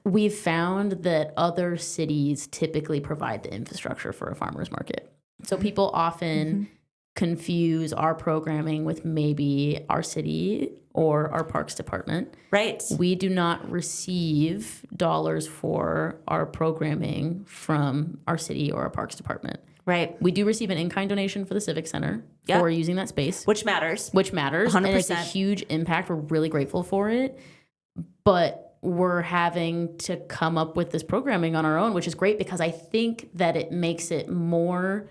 we've found that other cities typically provide the infrastructure for a farmer's market. So people often confuse our programming with maybe our city or our parks department. Right. We do not receive dollars for our programming from our city or our parks department. Right. We do receive an in-kind donation for the Civic Center for using that space. Which matters. 100%. And it's a huge impact. We're really grateful for it. But we're having to come up with this programming on our own, which is great because I think that it makes it more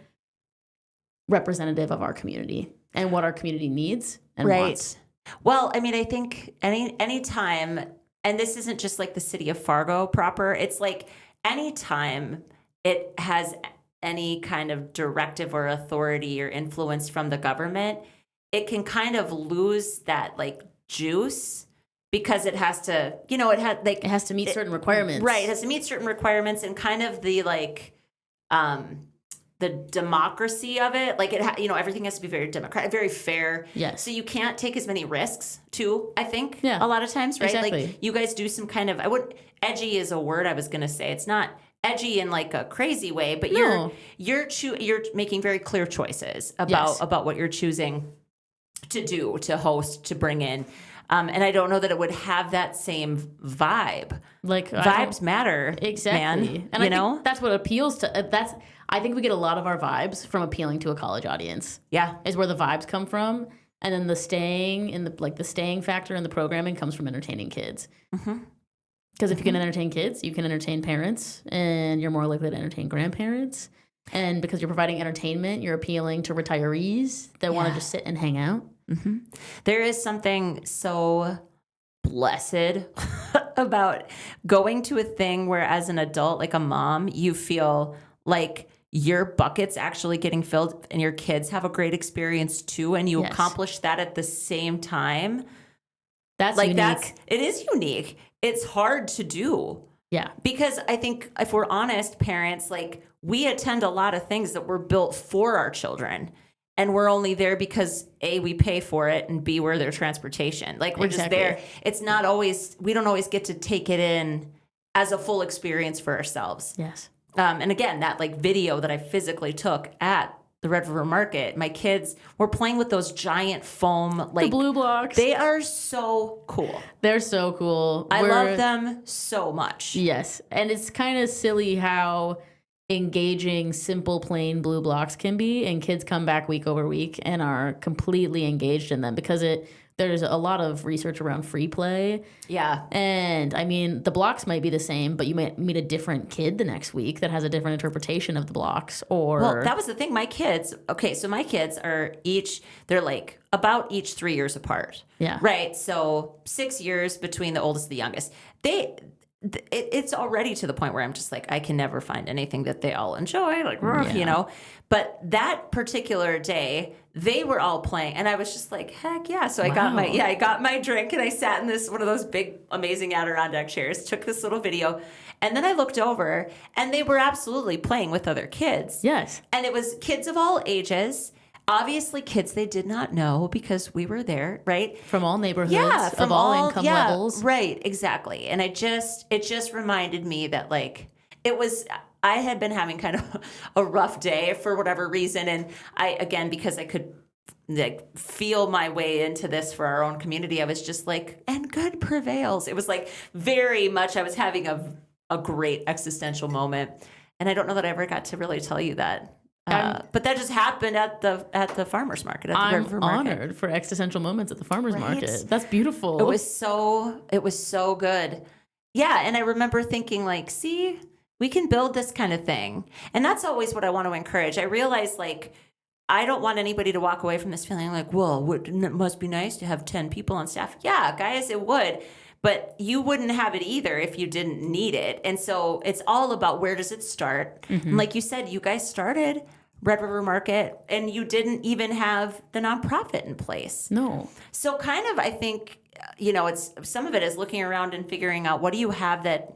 representative of our community and what our community needs and wants. Well, I think any time, and this isn't just like the city of Fargo proper, it's like any time it has any kind of directive or authority or influence from the government, it can kind of lose that like juice because it has to, it has to meet certain requirements. Right. It has to meet certain requirements and kind of the the democracy of it, like everything has to be very democratic, very fair. Yes. So you can't take as many risks too, I think, a lot of times, right? Exactly. Like you guys do some kind of, edgy is a word I was going to say. It's not edgy in like a crazy way, but No. you're making very clear choices Yes. about what you're choosing to do, to host, to bring in. And I don't know that it would have that same vibe. Like Vibes matter, exactly, man. and I think that's what appeals to. I think we get a lot of our vibes from appealing to a college audience. Yeah. Is where the vibes come from, and then the staying in the staying factor in the programming comes from entertaining kids. Because if you can entertain kids, you can entertain parents, and you're more likely to entertain grandparents. And because you're providing entertainment, you're appealing to retirees that want to just sit and hang out. There is something so blessed about going to a thing where as an adult, like a mom, you feel like your bucket's actually getting filled and your kids have a great experience too, and you accomplish that at the same time. That's like unique. it is unique. It's hard to do. Yeah. Because I think if we're honest, parents, like we attend a lot of things that were built for our children. And we're only there because A, we pay for it, and B, we're their transportation. Like we're just there. It's not always, we don't always get to take it in as a full experience for ourselves. Yes. And again, that like video that I physically took at the Red River Market, my kids were playing with those giant foam, like The blue blocks. They are so cool. They're so cool. I love them so much. Yes. And it's kind of silly how engaging simple plain blue blocks can be, and kids come back week over week and are completely engaged in them because there's a lot of research around free play. Yeah. And I mean, the blocks might be the same, but you might meet a different kid the next week that has a different interpretation of the blocks. Well, that was the thing. My kids are they're like about each 3 years apart. Yeah. Right. So 6 years between the oldest and the youngest. It's already to the point where I'm just like, I can never find anything that they all enjoy, like, you know. But that particular day, they were all playing, and I was just like, heck yeah. So I got my drink, and I sat in one of those big, amazing Adirondack chairs, took this little video, and then I looked over, and they were absolutely playing with other kids. Yes. And it was kids of all ages. Obviously, kids they did not know because we were there, right? From all neighborhoods, of all income levels. Right, exactly. And it just reminded me that like I had been having kind of a rough day for whatever reason. And because I could like feel my way into this for our own community, I was just like, and good prevails. It was like very much I was having a great existential moment. And I don't know that I ever got to really tell you that. But that just happened at the farmer's market. I'm honored for existential moments at the farmer's market. That's beautiful. It was so good. Yeah, and I remember thinking like, see, we can build this kind of thing. And that's always what I want to encourage. I realize like I don't want anybody to walk away from this feeling like, well, it must be nice to have 10 people on staff. Yeah, guys, it would. But you wouldn't have it either if you didn't need it. And so it's all about where does it start? Mm-hmm. And like you said, you guys started Red River Market and you didn't even have the nonprofit in place. No. So kind of, I think, it's some of it is looking around and figuring out what do you have that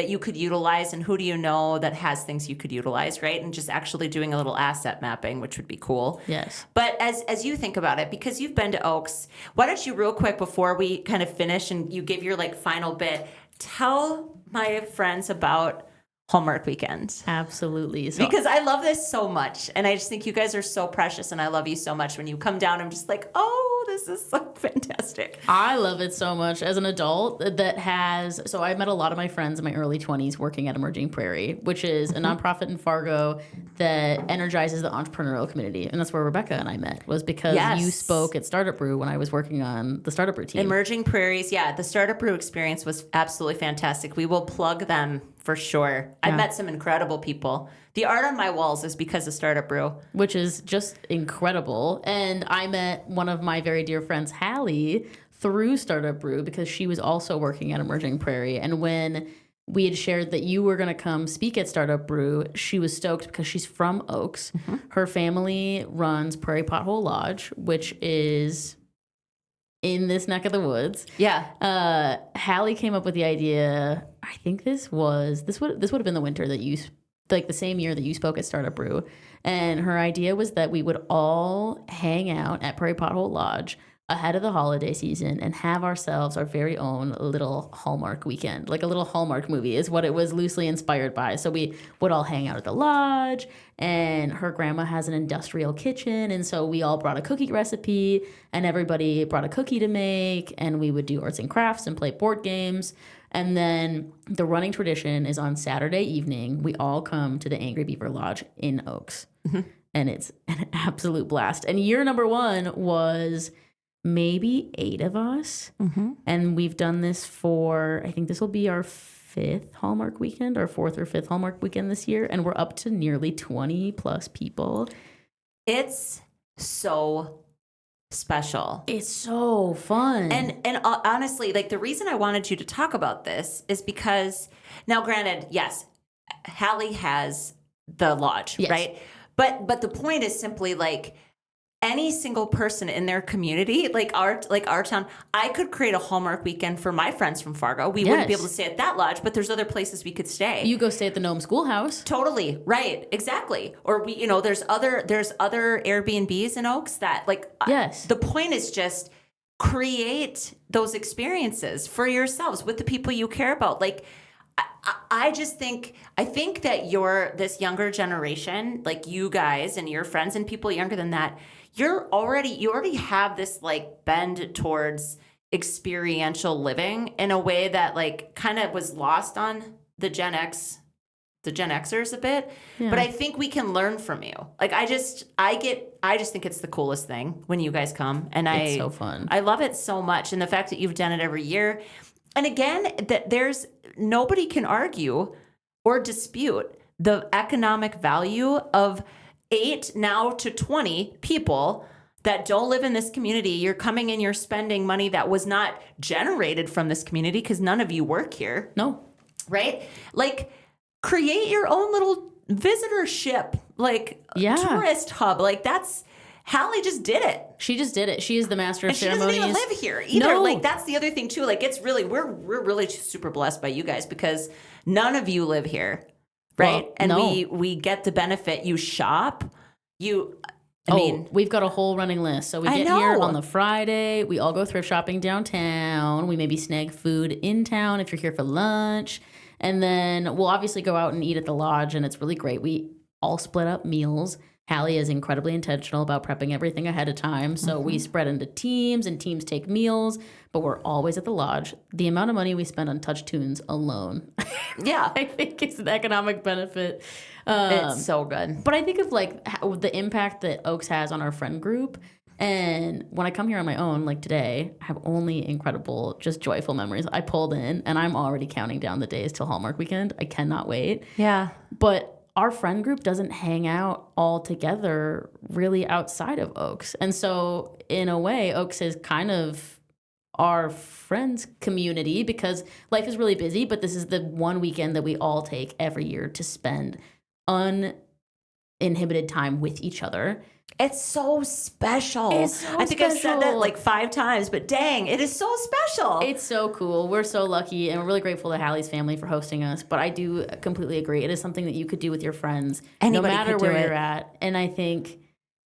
you could utilize and who do you know that has things you could utilize, right? And just actually doing a little asset mapping, which would be cool. Yes. But as you think about it, because you've been to Oaks, why don't you real quick before we kind of finish and you give your like final bit, tell my friends about Hallmark Weekend. Absolutely. Because I love this so much. And I just think you guys are so precious and I love you so much. When you come down, I'm just like, oh, this is so fantastic. I love it so much as an adult so I met a lot of my friends in my early 20s working at Emerging Prairie, which is a nonprofit in Fargo that energizes the entrepreneurial community. And that's where Rebecca and I met, was because you spoke at Startup Brew when I was working on the Startup Brew team. Emerging Prairies, yeah. The Startup Brew experience was absolutely fantastic. We will plug them for sure. I've met some incredible people. The art on my walls is because of Startup Brew. Which is just incredible. And I met one of my very dear friends, Hallie, through Startup Brew because she was also working at Emerging Prairie. And when we had shared that you were going to come speak at Startup Brew, she was stoked because she's from Oaks. Mm-hmm. Her family runs Prairie Pothole Lodge, which is in this neck of the woods. Yeah. Hallie came up with the idea. I think this would have been the winter that you, like the same year that you spoke at Startup Brew. And her idea was that we would all hang out at Prairie Pothole Lodge ahead of the holiday season and have ourselves our very own little Hallmark weekend. Like a little Hallmark movie is what it was loosely inspired by. So we would all hang out at the lodge, and her grandma has an industrial kitchen. And so we all brought a cookie recipe, and everybody brought a cookie to make, and we would do arts and crafts and play board games. And then the running tradition is on Saturday evening, we all come to the Angry Beaver Lodge in Oaks. And it's an absolute blast. And year number 1 was maybe 8 of us. And we've done this for, I think this will be our 5th Hallmark weekend, our 4th or 5th Hallmark weekend this year. And we're up to nearly 20 plus people. It's so special. It's so fun. And honestly, like the reason I wanted you to talk about this is because now, granted, yes, Hallie has the lodge, Yes. right? But the point is simply like any single person in their community, like our town, I could create a Hallmark weekend for my friends from Fargo. We wouldn't be able to stay at that lodge, but there's other places we could stay. You go stay at the Gnome Schoolhouse. Totally. Right. Exactly. Or we, there's other Airbnbs in Oaks that like, Yes. The point is just create those experiences for yourselves with the people you care about. Like, I think that this younger generation, like you guys and your friends and people younger than that, you already have this like bend towards experiential living in a way that like kind of was lost on the Gen Xers a bit. Yeah. But I think we can learn from you. Like I just think it's the coolest thing when you guys come, and It's so fun. I love it so much, and the fact that you've done it every year. And again, that there's nobody can argue or dispute the economic value of 8 now to 20 people that don't live in this community. You're coming in, you're spending money that was not generated from this community because none of you work here. No. Right? Like create your own little visitorship, like tourist hub. Like Hallie just did it. She just did it. She is the master of And she ceremonies. doesn't even live here either. No. Like that's the other thing too. Like it's really we're really super blessed by you guys because none of you live here, right? Well, and no. we get the benefit. You shop. I mean, we've got a whole running list. So we I get here know. on the Friday. We all go thrift shopping downtown. We maybe snag food in town if you're here for lunch. And then we'll obviously go out and eat at the lodge, and it's really great. We all split up meals. Hallie is incredibly intentional about prepping everything ahead of time. So we spread into teams, and teams take meals, but we're always at the lodge. The amount of money we spend on touch tunes alone, yeah, I think is the economic benefit. it's so good. But I think of like the impact that Oaks has on our friend group. And when I come here on my own, like today, I have only incredible, just joyful memories. I pulled in and I'm already counting down the days till Hallmark weekend. I cannot wait. Yeah. But our friend group doesn't hang out all together really outside of Oaks. And so in a way, Oaks is kind of our friends community because life is really busy, but this is the one weekend that we all take every year to spend uninhibited time with each other. It's so special. It's so I think I've said that special. like 5 times, but dang, it is so special. It's so cool. We're so lucky, and we're really grateful to Hallie's family for hosting us. But I do completely agree. It is something that you could do with your friends, Anybody no matter could do where it. you're at. And I think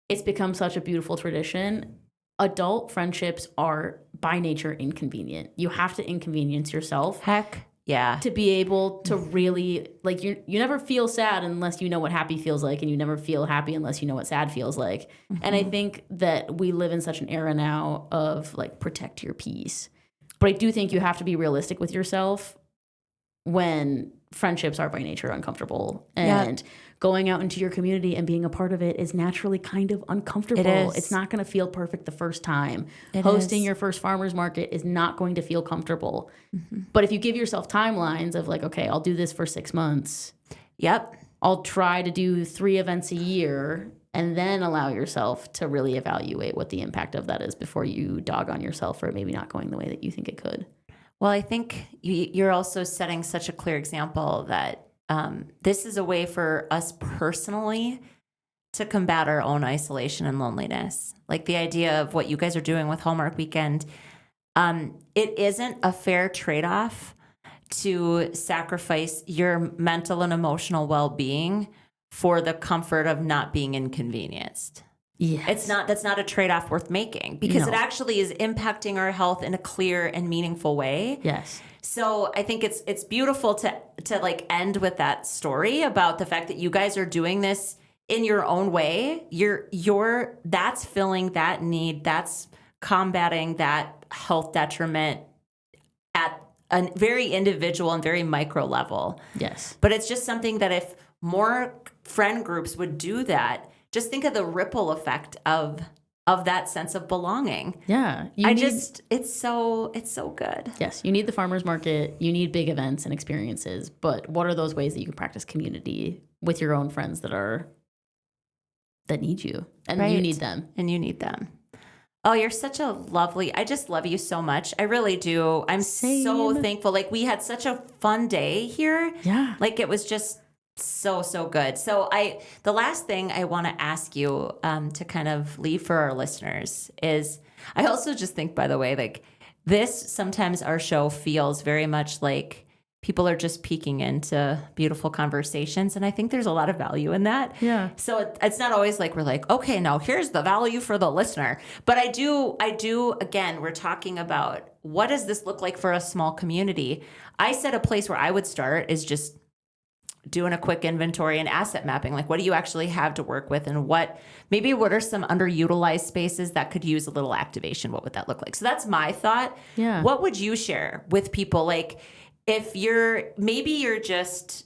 it's become such a beautiful tradition. Adult friendships are by nature inconvenient. You have to inconvenience yourself Heck yeah. to be able to really, like, you never feel sad unless you know what happy feels like, and you never feel happy unless you know what sad feels like. And I think that we live in such an era now of like protect your peace. But I do think you have to be realistic with yourself when friendships are by nature uncomfortable. And going out into your community and being a part of it is naturally kind of uncomfortable. It is. It's not going to feel perfect the first time. It Hosting is. your first farmer's market is not going to feel comfortable. But if you give yourself timelines of like, okay, I'll do this for 6 months. Yep. I'll try to do 3 events a year, and then allow yourself to really evaluate what the impact of that is before you dog on yourself for it maybe not going the way that you think it could. Well, I think you're also setting such a clear example that this is a way for us personally to combat our own isolation and loneliness. Like the idea of what you guys are doing with Hallmark Weekend, it isn't a fair trade-off to sacrifice your mental and emotional well-being for the comfort of not being inconvenienced. Yes. That's not a trade-off worth making because No. it actually is impacting our health in a clear and meaningful way. Yes. So I think it's beautiful to like end with that story about the fact that you guys are doing this in your own way. That's filling that need, that's combating that health detriment at a very individual and very micro level. Yes. But it's just something that if more friend groups would do that, just think of the ripple effect of that sense of belonging. Yeah. It's so good. Yes, you need the farmers market, you need big events and experiences, but what are those ways that you can practice community with your own friends that need you and Right. you need them? And you need them. Oh, you're such a lovely, I just love you so much. I really do. I'm so Same. thankful. Like we had such a fun day here. Yeah. Like it was just so good. So the last thing I want to ask you to kind of leave for our listeners is, I also just think, by the way, like this, sometimes our show feels very much like people are just peeking into beautiful conversations. And I think there's a lot of value in that. Yeah. So it's not always like we're like, okay, now here's the value for the listener. But I do, again, we're talking about what does this look like for a small community? I said a place where I would start is just doing a quick inventory and asset mapping. Like, what do you actually have to work with, and what are some underutilized spaces that could use a little activation? What would that look like? So that's my thought. Yeah. What would you share with people? Like, if you're just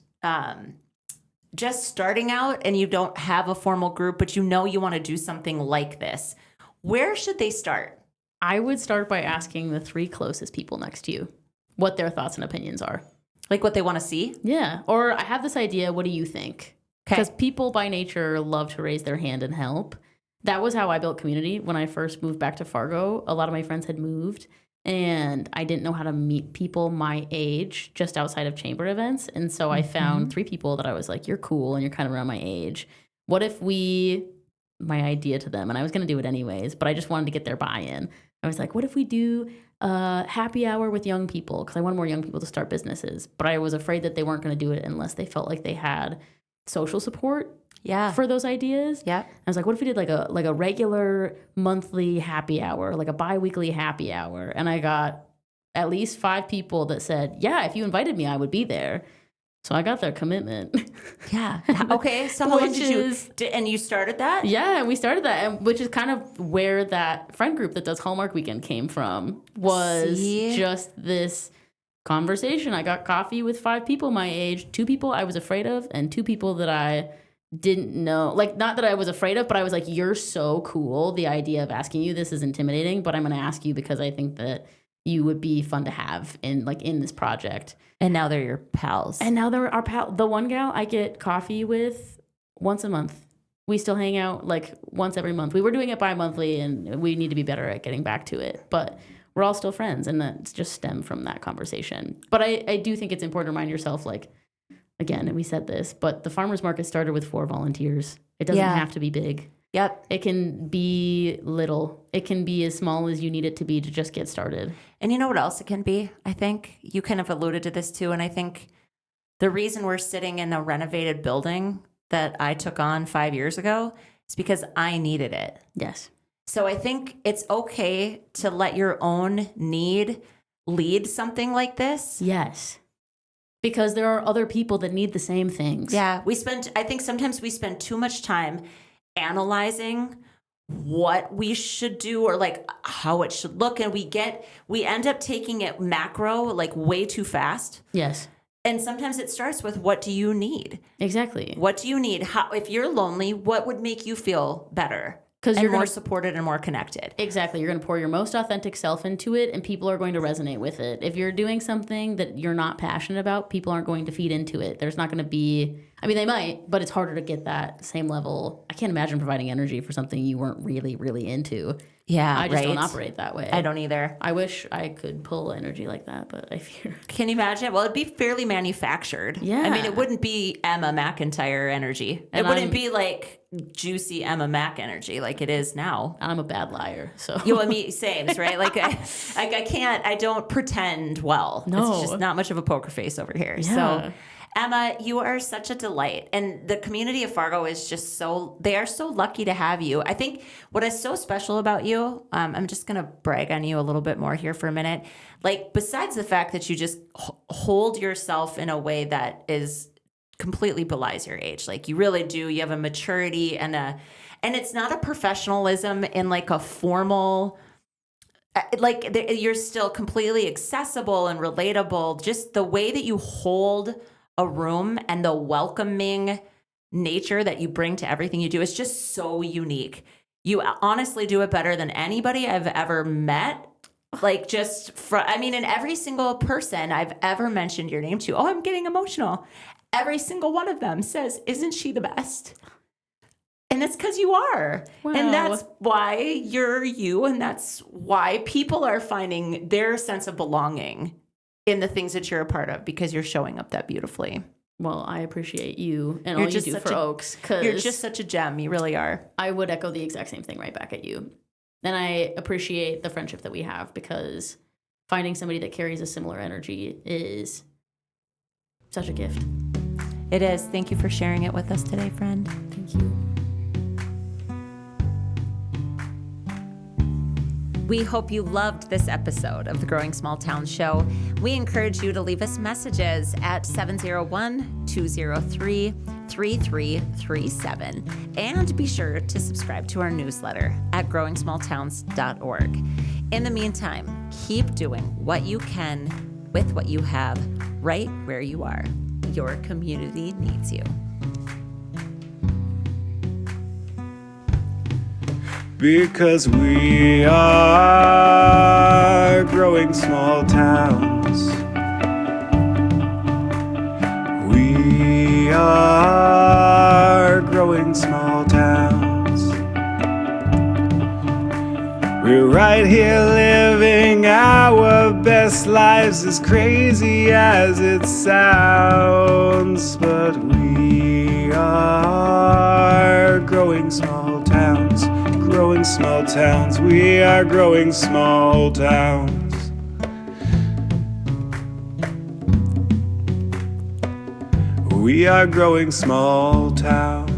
starting out and you don't have a formal group, but you want to do something like this, where should they start? I would start by asking the 3 closest people next to you what their thoughts and opinions are. Like what they want to see? Yeah. Or I have this idea. What do you think? Okay. Because people by nature love to raise their hand and help. That was how I built community. When I first moved back to Fargo, a lot of my friends had moved and I didn't know how to meet people my age just outside of chamber events. And so I found 3 people that I was like, you're cool and you're kind of around my age. What if my idea to them, and I was going to do it anyways, but I just wanted to get their buy-in. I was like, what if we do happy hour with young people? Because I wanted more young people to start businesses. But I was afraid that they weren't going to do it unless they felt like they had social support for those ideas. Yeah. I was like, what if we did like a regular monthly happy hour, like a bi-weekly happy hour? And I got at least 5 people that said, yeah, if you invited me, I would be there. So I got their commitment. Yeah. Okay. So how long and you started that? Yeah, and we started that, and which is kind of where that friend group that does Hallmark Weekend came from, was just this conversation. I got coffee with 5 people my age, 2 people I was afraid of, and 2 people that I didn't know. Like, not that I was afraid of, but I was like, you're so cool. The idea of asking you this is intimidating, but I'm going to ask you because I think that you would be fun to have in this project. And now they're your pals. And now they're our pal. The one gal I get coffee with once a month. We still hang out like once every month. We were doing it bi-monthly, and we need to be better at getting back to it. But we're all still friends, and that's just stemmed from that conversation. But I do think it's important to remind yourself, like, again, and we said this, but the farmers market started with 4 volunteers. It doesn't have to be big. Yep. It can be little. It can be as small as you need it to be to just get started. And you know what else it can be? I think you kind of alluded to this too. And I think the reason we're sitting in a renovated building that I took on 5 years ago is because I needed it. Yes. So I think it's okay to let your own need lead something like this. Yes. Because there are other people that need the same things. Yeah. I think sometimes we spend too much time analyzing what we should do or like how it should look, and we end up taking it macro like way too fast. Yes. And sometimes it starts with, what do you need? Exactly. What do you need? How, if you're lonely, what would make you feel better? Because you're more supported and more connected. Exactly. You're going to pour your most authentic self into it, and people are going to resonate with it. If you're doing something that you're not passionate about, people aren't going to feed into it. There's not going to be, I mean, they might, but it's harder to get that same level. I can't imagine providing energy for something you weren't really, really into. Yeah, I just don't operate that way. I don't either. I wish I could pull energy like that, but I fear. Can you imagine? Well, it'd be fairly manufactured. Yeah. I mean, it wouldn't be Emma McIntyre energy. And it wouldn't be like juicy Emma Mac energy like it is now. I'm a bad liar, so. You and me, same, right? Like I don't pretend well. No. It's just not much of a poker face over here. Yeah. So Emma, you are such a delight. And the community of Fargo is just they are so lucky to have you. I think what is so special about you, I'm just going to brag on you a little bit more here for a minute. Like, besides the fact that you just hold yourself in a way that is completely belies your age. Like, you really do. You have a maturity and it's not a professionalism in like a formal, like you're still completely accessible and relatable. Just the way that you hold a room and the welcoming nature that you bring to everything you do is just so unique. You honestly do it better than anybody I've ever met. Like, and every single person I've ever mentioned your name to, I'm getting emotional. Every single one of them says, "Isn't she the best?" And that's because you are. Wow. And that's why you're you. And that's why people are finding their sense of belonging in the things that you're a part of, because you're showing up that beautifully. Well, I appreciate you and all you do for Oaks. You're just such a gem. You really are. I would echo the exact same thing right back at you. And I appreciate the friendship that we have, because finding somebody that carries a similar energy is such a gift. It is. Thank you for sharing it with us today, friend. Thank you. We hope you loved this episode of the Growing Small Towns Show. We encourage you to leave us messages at 701-203-3337. And be sure to subscribe to our newsletter at growingsmalltowns.org. In the meantime, keep doing what you can with what you have right where you are. Your community needs you. Because we are growing small towns. We are growing small towns. We're right here living our best lives, as crazy as it sounds. But we are growing small towns. Growing small towns, we are growing small towns. We are growing small towns.